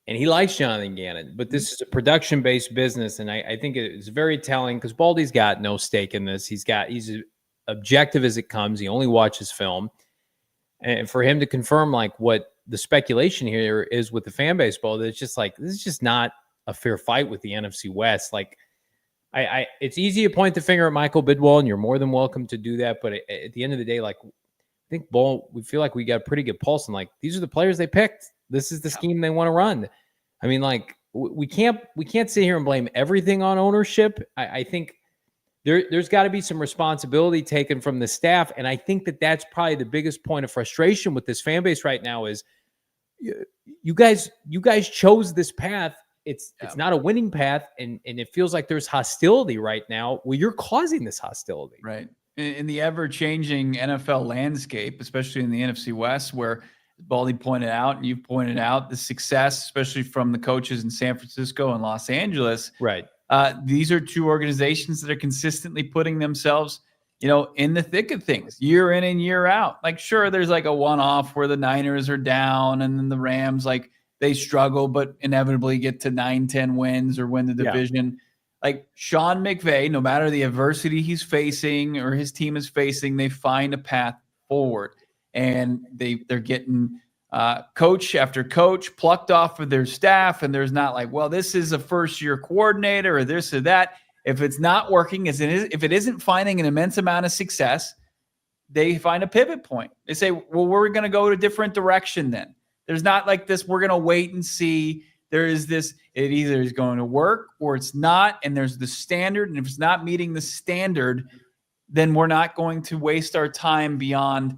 and he likes Jonathan Gannon, but this is a production-based business. And I think it's very telling because Baldy's got no stake in this. He's objective as it comes. He only watches film. And for him to confirm like what the speculation here is with the fan base, Baldy, it's just like, this is just not a fair fight with the NFC West. Like, it's easy to point the finger at Michael Bidwell, and you're more than welcome to do that. But at the end of the day, like, I think we feel like we got a pretty good pulse, and like, these are the players they picked. This is the scheme they want to run. I mean, like we can't sit here and blame everything on ownership. I think there's got to be some responsibility taken from the staff, and I think that's probably the biggest point of frustration with this fan base right now is you guys chose this path. It's not a winning path, and it feels like there's hostility right now. Well, you're causing this hostility, right? In the ever-changing NFL landscape, especially in the NFC West, where Baldy pointed out, and you've pointed out, the success, especially from the coaches in San Francisco and Los Angeles. Right. These are two organizations that are consistently putting themselves, in the thick of things, year in and year out. Like, sure, there's like a one-off where the Niners are down, and then the Rams, like, they struggle, but inevitably get to 9-10 wins or win the division. Yeah. Like Sean McVay, no matter the adversity he's facing or his team is facing, they find a path forward. And they're getting coach after coach plucked off of their staff, and there's not like, well, this is a first-year coordinator or this or that. If it's not working, if it isn't finding an immense amount of success, they find a pivot point. They say, well, we're going to go a different direction then. There's not like this, we're going to wait and see. There is this, it either is going to work or it's not, and there's the standard, and if it's not meeting the standard, then we're not going to waste our time beyond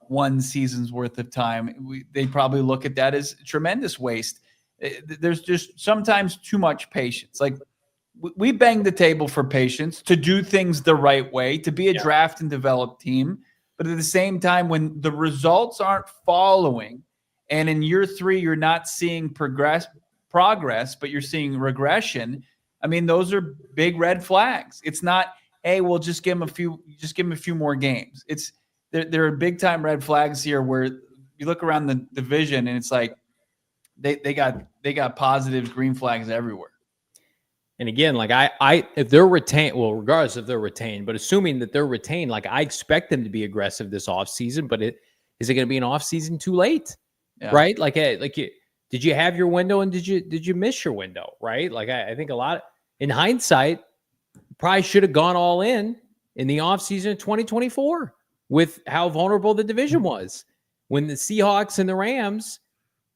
one season's worth of time. They probably look at that as tremendous waste. There's just sometimes too much patience. Like we bang the table for patience to do things the right way, to be a draft and develop team. But at the same time, when the results aren't following, and in year 3, you're not seeing progress, but you're seeing regression, I mean, those are big red flags. It's not, hey, we'll just give them a few more games. There are big time red flags here where you look around the division and it's like they got positive green flags everywhere. And again, like if they're retained, well, regardless if they're retained, but assuming that they're retained, like I expect them to be aggressive this offseason, but is it going to be an offseason too late? Yeah. Right? Did you have your window and did you miss your window? Right? Like I think a lot in hindsight, probably should have gone all in the offseason of 2024 with how vulnerable the division was. When the Seahawks and the Rams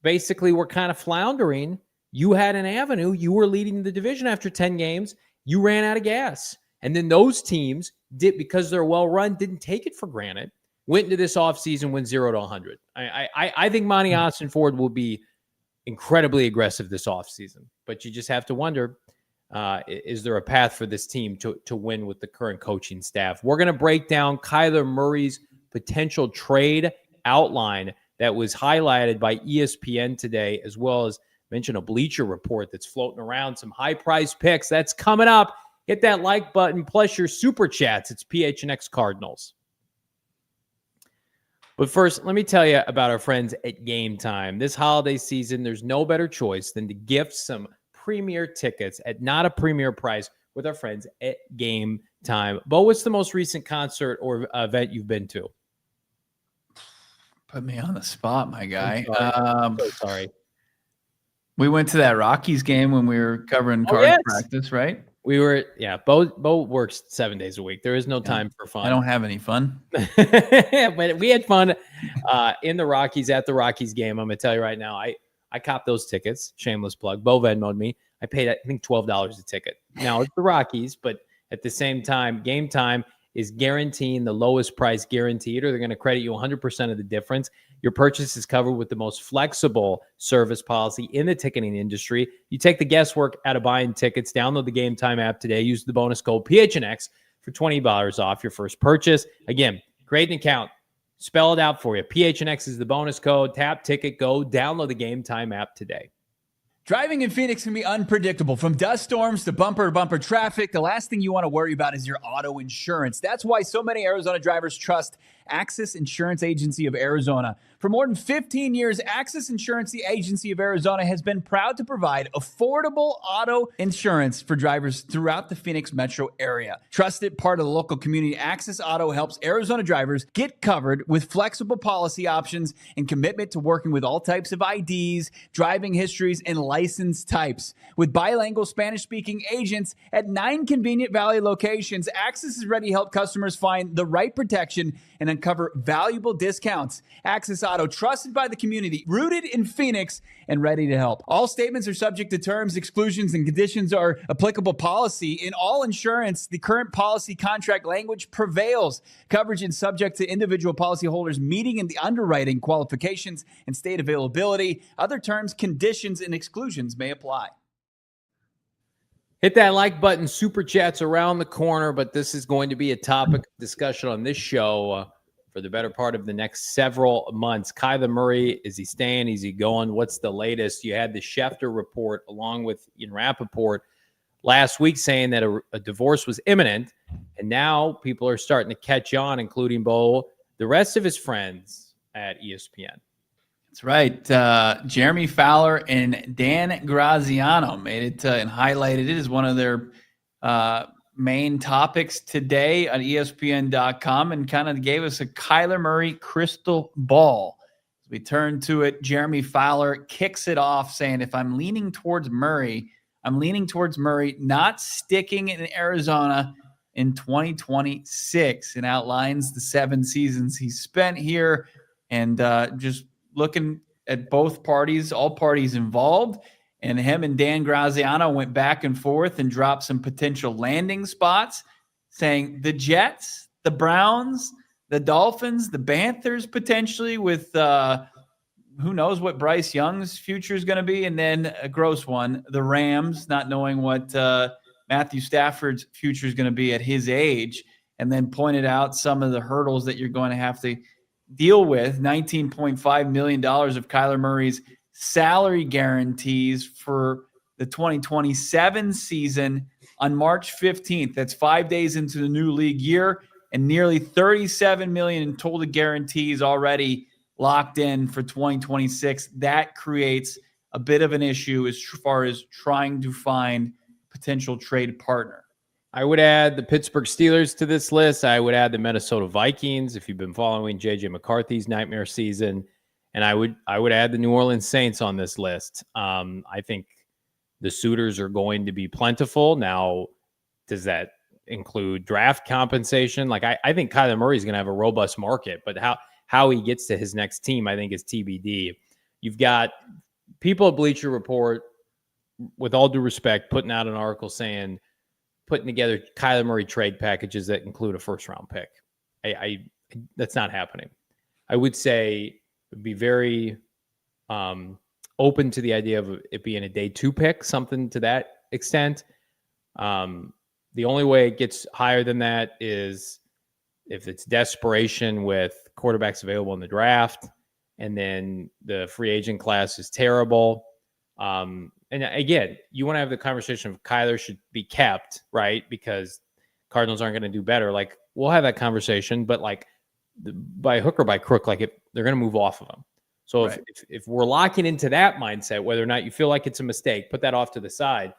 basically were kind of floundering, you had an avenue. You were leading the division after 10 games. You ran out of gas. And then those teams did, because they're well run, didn't take it for granted. Went into this offseason, went 0-100. I think Monti Ossenfort will be incredibly aggressive this offseason. But you just have to wonder, is there a path for this team to win with the current coaching staff? We're going to break down Kyler Murray's potential trade outline that was highlighted by ESPN today, as well as mention a Bleacher Report that's floating around, some high-priced picks. That's coming up. Hit that like button, plus your super chats. It's PHNX Cardinals. But first, let me tell you about our friends at Game Time. This holiday season, there's no better choice than to gift some premier tickets at not a premier price with our friends at Game Time. Bo, what's the most recent concert or event you've been to? Put me on the spot, my guy. I'm so sorry. We went to that Rockies game when we were covering card practice, right? We were, Bo works 7 days a week. There is no time for fun. I don't have any fun. But we had fun in the Rockies, at the Rockies game. I'm going to tell you right now, I copped those tickets. Shameless plug. Bo Venmo'd me. I paid, I think, $12 a ticket. Now, it's the Rockies, but at the same time, Game Time is guaranteeing the lowest price guaranteed, or they're going to credit you 100% of the difference. Your purchase is covered with the most flexible service policy in the ticketing industry. You take the guesswork out of buying tickets. Download the Game Time app today. Use the bonus code PHNX for $20 off your first purchase. Again, create an account. Spell it out for you. PHNX is the bonus code. Tap, ticket, go. Download the Game Time app today. Driving in Phoenix can be unpredictable. From dust storms to bumper-to-bumper traffic, the last thing you want to worry about is your auto insurance. That's why so many Arizona drivers trust Access Insurance Agency of Arizona. For more than 15 years, Access Insurance Agency of Arizona has been proud to provide affordable auto insurance for drivers throughout the Phoenix metro area. Trusted part of the local community, Access Auto helps Arizona drivers get covered with flexible policy options and commitment to working with all types of IDs, driving histories, and license types. With bilingual Spanish-speaking agents at 9 convenient Valley locations, Access is ready to help customers find the right protection and uncover valuable discounts. Access Auto, trusted by the community, rooted in Phoenix, and ready to help. All statements are subject to terms, exclusions, and conditions are applicable policy. In all insurance, the current policy contract language prevails. Coverage is subject to individual policyholders meeting in the underwriting qualifications and state availability. Other terms, conditions, and exclusions may apply. Hit that like button. Super chats around the corner, but this is going to be a topic of discussion on this show for the better part of the next several months. Kyler Murray, is he staying? Is he going? What's the latest? You had the Schefter report along with Ian Rappaport last week saying that a divorce was imminent, and now people are starting to catch on, including Bo, the rest of his friends at ESPN. That's right. Jeremy Fowler and Dan Graziano made it and highlighted it as one of their main topics today on ESPN.com and kind of gave us a Kyler Murray crystal ball. As we turn to it, Jeremy Fowler kicks it off saying, if I'm leaning towards Murray, I'm leaning towards Murray not sticking in Arizona in 2026, and outlines the 7 seasons he spent here and just looking at both parties, all parties involved, and him and Dan Graziano went back and forth and dropped some potential landing spots, saying the Jets, the Browns, the Dolphins, the Panthers potentially with who knows what Bryce Young's future is going to be, and then a gross one, the Rams, not knowing what Matthew Stafford's future is going to be at his age, and then pointed out some of the hurdles that you're going to have to deal with. $19.5 million of Kyler Murray's salary guarantees for the 2027 season on March 15th. That's 5 days into the new league year, and nearly $37 million in total guarantees already locked in for 2026. That creates a bit of an issue as far as trying to find potential trade partner. I would add the Pittsburgh Steelers to this list. I would add the Minnesota Vikings if you've been following J.J. McCarthy's nightmare season. And I would add the New Orleans Saints on this list. I think the suitors are going to be plentiful. Now, does that include draft compensation? Like I think Kyler Murray is going to have a robust market, but how he gets to his next team, I think, is TBD. You've got people at Bleacher Report, with all due respect, putting out an article saying, putting together Kyler Murray trade packages that include a first-round pick. That's not happening. I would say be very open to the idea of it being a day 2 pick, something to that extent. The only way it gets higher than that is if it's desperation with quarterbacks available in the draft, and then the free agent class is terrible. And again, you want to have the conversation of Kyler should be kept, right? Because Cardinals aren't going to do better. Like, we'll have that conversation, but like by hook or by crook, like if they're going to move off of him. So right. if we're locking into that mindset, whether or not you feel like it's a mistake, put that off to the side.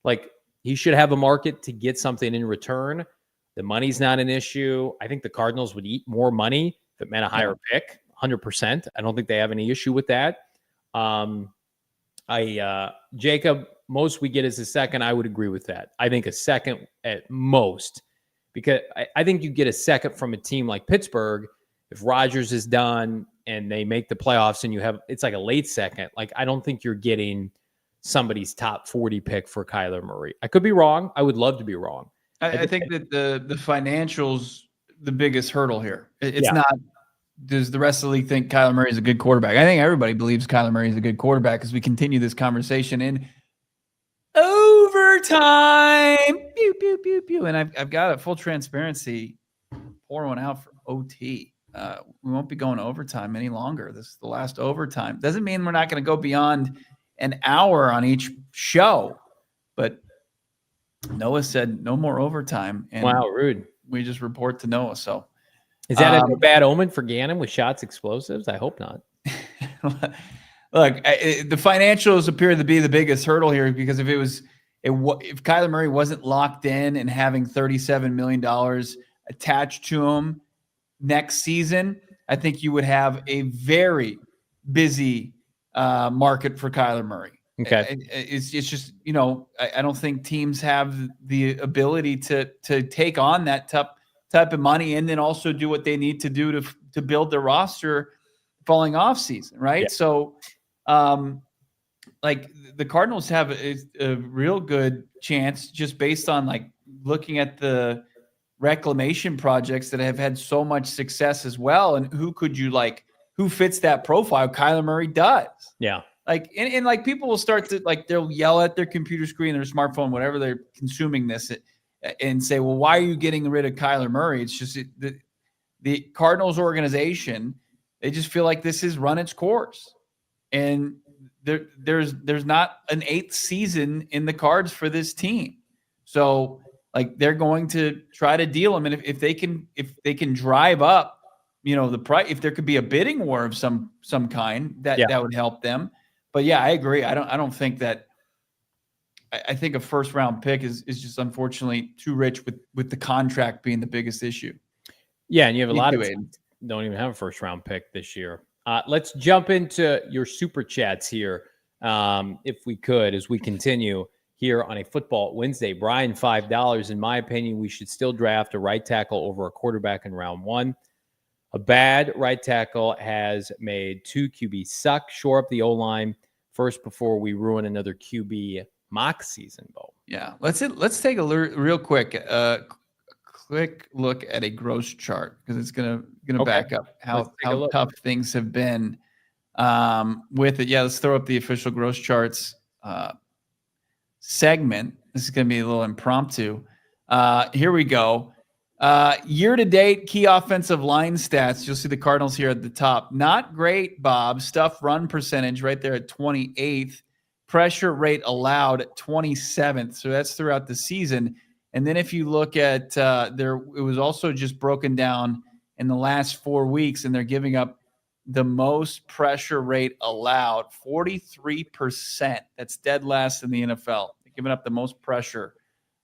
Like, he should have a market to get something in return. The money's not an issue. I think the Cardinals would eat more money if it meant a higher pick, 100%. I don't think they have any issue with that. Jacob, most we get is a second. I would agree with that. I think a second at most, because I think you get a second from a team like Pittsburgh if Rodgers is done and they make the playoffs and it's like a late second. Like, I don't think you're getting somebody's top 40 pick for Kyler Murray. I could be wrong. I would love to be wrong. I think that the financials, the biggest hurdle here. It's not, does the rest of the league think Kyler Murray is a good quarterback? I think everybody believes Kyler Murray is a good quarterback as we continue this conversation in overtime. Pew, pew, pew, pew. And I've got a full transparency, pour one out for OT. We won't be going to overtime any longer. This is the last overtime. Doesn't mean we're not going to go beyond an hour on each show, but Noah said no more overtime. And wow, rude. We just report to Noah. So is that a bad omen for Gannon with shots explosives? I hope not. Look, the financials appear to be the biggest hurdle here, because if Kyler Murray wasn't locked in and having $37 million attached to him next season, I think you would have a very busy market for Kyler Murray. Okay. It's just, I don't think teams have the ability to take on that type of money and then also do what they need to do to build their roster falling off season, right? Yeah. So, like the Cardinals have a real good chance just based on like looking at the reclamation projects that have had so much success as well. And who fits that profile? Kyler Murray does. Yeah. Like, and like people will start to like, they'll yell at their computer screen, their smartphone, whatever they're consuming this and say, well, why are you getting rid of Kyler Murray? It's just the Cardinals organization. They just feel like this has run its course. And there's not an 8th season in the cards for this team. So like they're going to try to deal them. And if they can drive up, the price, if there could be a bidding war of some kind that would help them. But yeah, I agree. I don't think that, I think a first round pick is just unfortunately too rich with the contract being the biggest issue. Yeah. And you have a lot of teams don't even have a first round pick this year. Let's jump into your super chats here. If we could, as we continue here on a Football Wednesday. Brian, $5. In my opinion, we should still draft a right tackle over a quarterback in round 1. A bad right tackle has made 2 QB suck. Shore up the O-line first before we ruin another QB mock season, Bo. Yeah, let's take a real quick look at a gross chart because it's gonna back up how tough things have been with it. Yeah, let's throw up the official gross charts segment. This is gonna be a little impromptu. Here we go. Year-to-date key offensive line stats. You'll see the Cardinals here at the top. Not great, Bob. Stuff run percentage right there at 28th. Pressure rate allowed at 27th. So that's throughout the season. And then if you look at it was also just broken down in the last 4 weeks, and they're giving up the most pressure rate allowed, 43%. That's dead last in the NFL. They're giving up the most pressure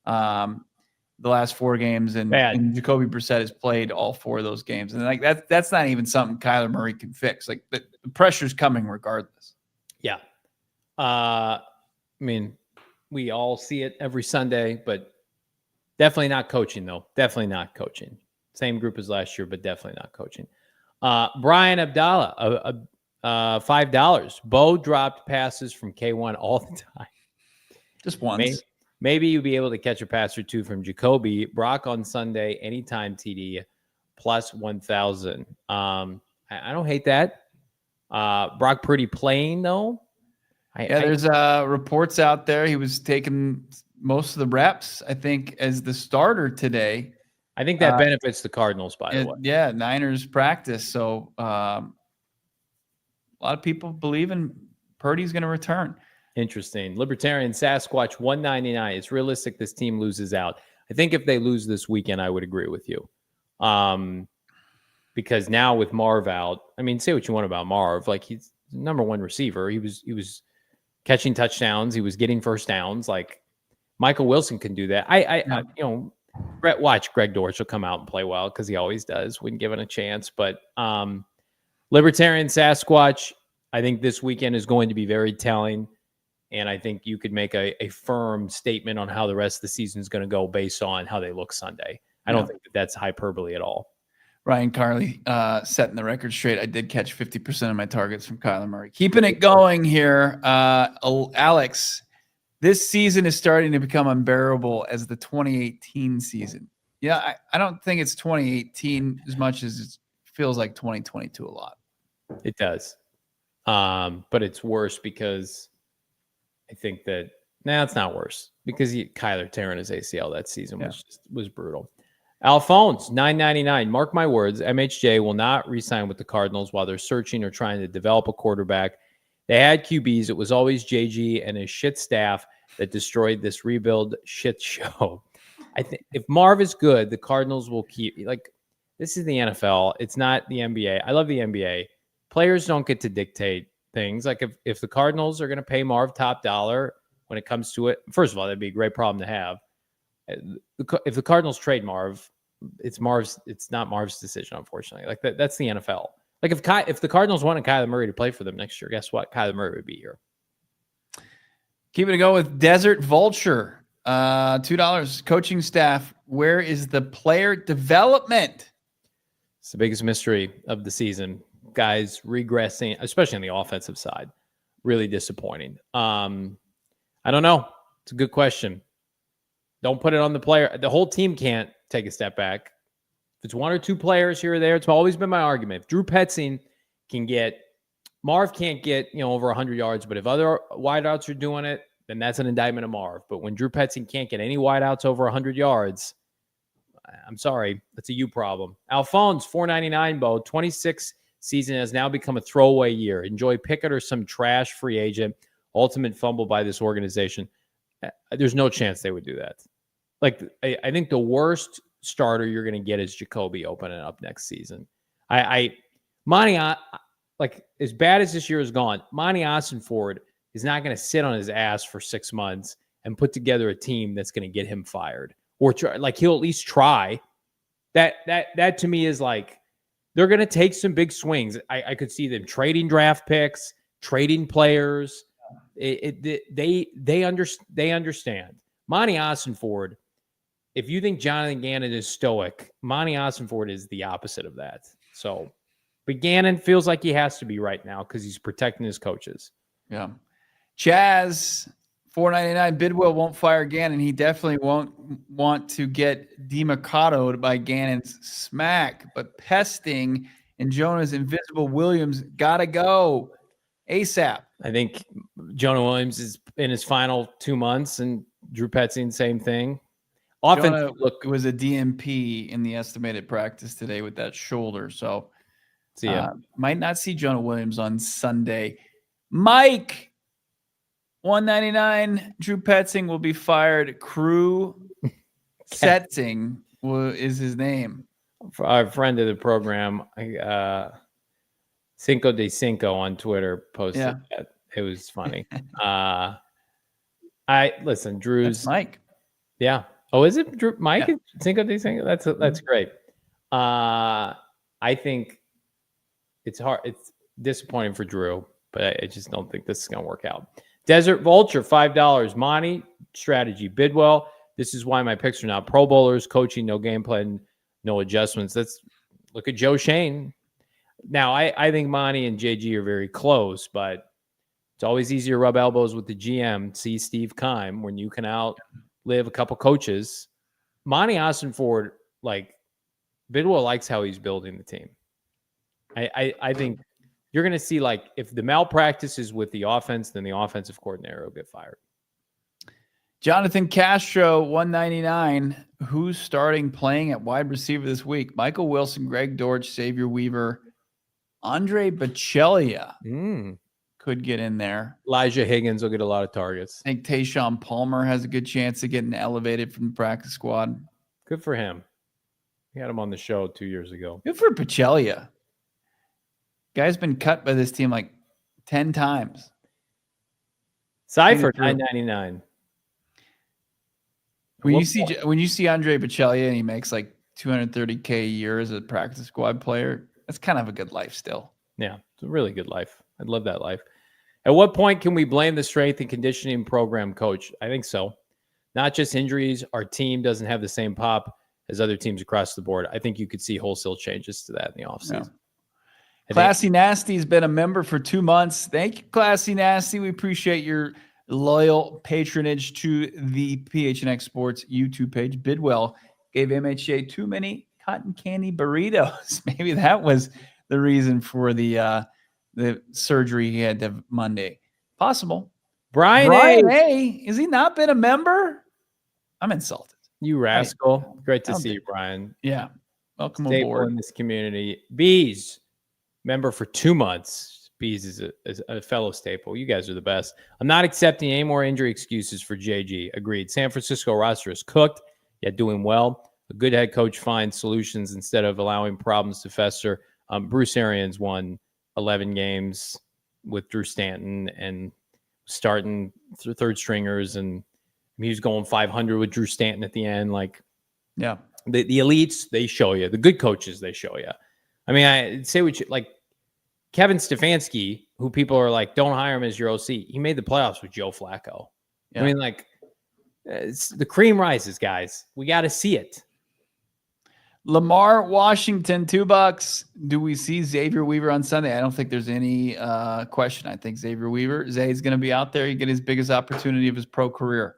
the last 4 games, and Jacoby Brissett has played all 4 of those games. And like that's not even something Kyler Murray can fix. Like the pressure's coming regardless. Yeah. I mean, we all see it every Sunday, but definitely not coaching, though. Definitely not coaching. Same group as last year, but definitely not coaching. Brian Abdallah, $5. Bo dropped passes from K1 all the time. Just once. Maybe you'll be able to catch a pass or 2 from Jacoby. Brack on Sunday, anytime TD, plus 1,000. I don't hate that. Brack pretty plain, though. There's reports out there. He was taking most of the reps, I think, as the starter today. I think that benefits the Cardinals, by the way. Yeah, Niners practice. So a lot of people believe in Purdy's going to return. Interesting. Libertarian Sasquatch, $1.99. It's realistic this team loses out. I think if they lose this weekend, I would agree with you. Because now with Marv out, I mean, say what you want about Marv. Like, he's the number 1 receiver. He was catching touchdowns. He was getting first downs. Like, Michael Wilson can do that. Brett, watch Greg Dortch will come out and play well because he always does when given a chance. But Libertarian Sasquatch, I think this weekend is going to be very telling. And I think you could make a firm statement on how the rest of the season is going to go based on how they look Sunday. I don't think that's hyperbole at all. Ryan Carley setting the record straight. I did catch 50% of my targets from Kyler Murray. Keeping it going here. Alex, this season is starting to become unbearable as the 2018 season. Yeah, I don't think it's 2018 as much as it feels like 2022 a lot. It does. But it's worse because I think that it's not worse because Kyler tearing his ACL that season was brutal. Alphonse, $9.99. Mark my words, MHJ will not re-sign with the Cardinals while they're searching or trying to develop a quarterback. They had QBs. It was always JG and his shit staff that destroyed this rebuild shit show. I think if Marv is good, the Cardinals will keep. Like, this is the NFL. It's not the NBA. I love the NBA. Players don't get to dictate things. Like, if the Cardinals are going to pay Marv top dollar when it comes to it, first of all, that'd be a great problem to have. If the Cardinals trade Marv, it's not Marv's decision, unfortunately. Like, that's the NFL. Like, if the Cardinals wanted Kyler Murray to play for them next year, guess what? Kyler Murray would be here. Keeping it going with Desert Vulture. $2. Coaching staff, where is the player development? It's the biggest mystery of the season. Guys regressing, especially on the offensive side. Really disappointing. I don't know. It's a good question. Don't put it on the player. The whole team can't take a step back. If it's one or two players here or there, it's always been my argument. If Drew Petzing can get, Marv can't get, over 100 yards, but if other wideouts are doing it, then that's an indictment of Marv. But when Drew Petzing can't get any wideouts over 100 yards, I'm sorry, that's a you problem. Alphonse, $4.99, Bo, 26 season has now become a throwaway year. Enjoy Pickett or some trash free agent. Ultimate fumble by this organization. There's no chance they would do that. Like, I think the worst starter you're going to get is Jacoby opening up next season. Monti, like, as bad as this year has gone, Monti Ossenfort is not going to sit on his ass for 6 months and put together a team that's going to get him fired. Or try, like, he'll at least try. That to me is like, they're going to take some big swings. I could see them trading draft picks, trading players. They understand. Monti Ossenfort, if you think Jonathan Gannon is stoic, Monti Ossenfort is the opposite of that. So, but Gannon feels like he has to be right now because he's protecting his coaches. Yeah. Chaz, $4.99. Bidwell won't fire Gannon. He definitely won't want to get democatoed by Gannon's smack. But Pesting and Jonah's Invisible Williams gotta go ASAP. I think Jonah Williams is in his final 2 months, and Drew Petzing, same thing. Jonah was a DMP in the estimated practice today with that shoulder. So might not see Jonah Williams on Sunday. Mike, $1.99. Drew Petzing will be fired. Crew Setzing is his name. Our friend of the program, Cinco de Cinco on Twitter posted that. It was funny. Listen, Drew's That's Mike. Yeah. Oh, is it Drew? Mike? Yeah. Cinco de Cinco? That's great. I think it's hard. It's disappointing for Drew, but I just don't think this is going to work out. Desert Vulture, $5. Monty, strategy. Bidwell, this is why my picks are not Pro Bowlers, coaching, no game plan, no adjustments. Look at Joe Shane. Now, I think Monty and JG are very close, but it's always easier to rub elbows with the GM, see Steve Keim, when you can outlive a couple coaches. Monti Ossenfort, Bidwell likes how he's building the team. I think you're going to see, if the malpractice is with the offense, then the offensive coordinator will get fired. Jonathan Castro, $1.99. Who's starting playing at wide receiver this week? Michael Wilson, Greg Dortch, Xavier Weaver, Andre Baccellia could get in there. Elijah Higgins will get a lot of targets. I think Tayshaun Palmer has a good chance of getting elevated from the practice squad. Good for him. We had him on the show 2 years ago. Good for Baccellia. Guy's been cut by this team 10 times. Seifert, $9.99. When you see Andre Baccellia and he makes $230K a year as a practice squad player, that's kind of a good life still. Yeah, it's a really good life. I'd love that life. At what point can we blame the strength and conditioning program coach? I think so. Not just injuries. Our team doesn't have the same pop as other teams across the board. I think you could see wholesale changes to that in the offseason. Yeah. Classy Nasty's been a member for 2 months. Thank you, Classy Nasty. We appreciate your loyal patronage to the PHNX Sports YouTube page. Bidwell gave MHA too many cotton candy burritos. Maybe that was the reason for the surgery he had to have Monday. Possible. Brian A. Has he not been a member? I'm insulted. You rascal. Great to see you, Brian. Yeah. Welcome Staple aboard. In this community. Bees, member for 2 months. Bees is a fellow staple. You guys are the best. I'm not accepting any more injury excuses for JG. Agreed. San Francisco roster is cooked, yet doing well. A good head coach finds solutions instead of allowing problems to fester. Bruce Arians won 11 games with Drew Stanton and starting third stringers, and he was going 500 with Drew Stanton at the end. The elites, they show you. The good coaches, they show you. I mean, I say what you Kevin Stefanski, who people are don't hire him as your OC. He made the playoffs with Joe Flacco. Yeah. I mean, the cream rises, guys. We got to see it. Lamar Washington, $2. Do we see Xavier Weaver on Sunday? I don't think there's any question. I think Xavier Weaver, Zay's going to be out there. He get his biggest opportunity of his pro career.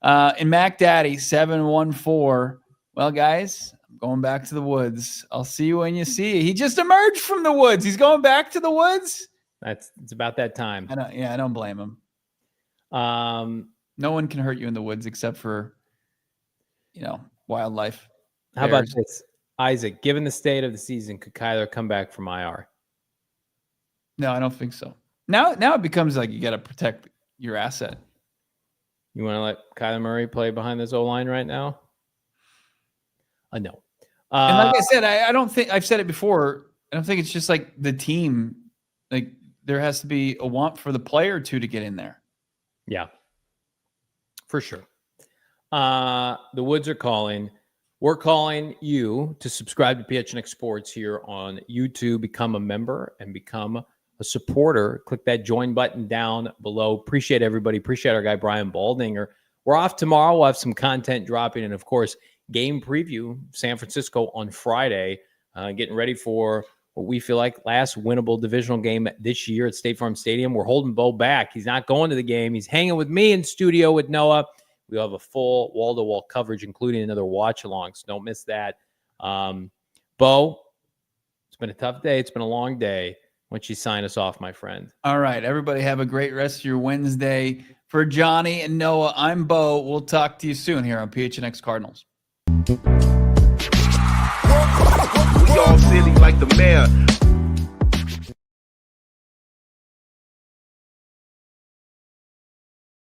And Mac Daddy, 714. Well, guys, I'm going back to the woods. I'll see you when you see you. He just emerged from the woods. He's going back to the woods. It's about that time. I don't blame him. No one can hurt you in the woods except for, wildlife. How about this? Isaac, given the state of the season, could Kyler come back from IR? No, I don't think so. Now it becomes like you got to protect your asset. You want to let Kyler Murray play behind this O-line right now? No. And like I said, I don't think I've said it before. I don't think it's just like the team. Like there has to be a want for the player to get in there. Yeah, for sure. The Woods are calling. We're calling you to subscribe to PHNX Sports here on YouTube, become a member and become a supporter. Click that join button down below. Appreciate everybody. Appreciate our guy, Brian Baldinger. We're off tomorrow. We'll have some content dropping. And, of course, game preview, San Francisco on Friday, getting ready for what we feel like last winnable divisional game this year at State Farm Stadium. We're holding Bo back. He's not going to the game. He's hanging with me in studio with Noah. We'll have a full wall-to-wall coverage, including another watch-along, so don't miss that. Bo, it's been a tough day. It's been a long day. Why don't you sign us off, my friend? All right, everybody have a great rest of your Wednesday. For Johnny and Noah, I'm Bo. We'll talk to you soon here on PHNX Cardinals. We all silly like the mayor.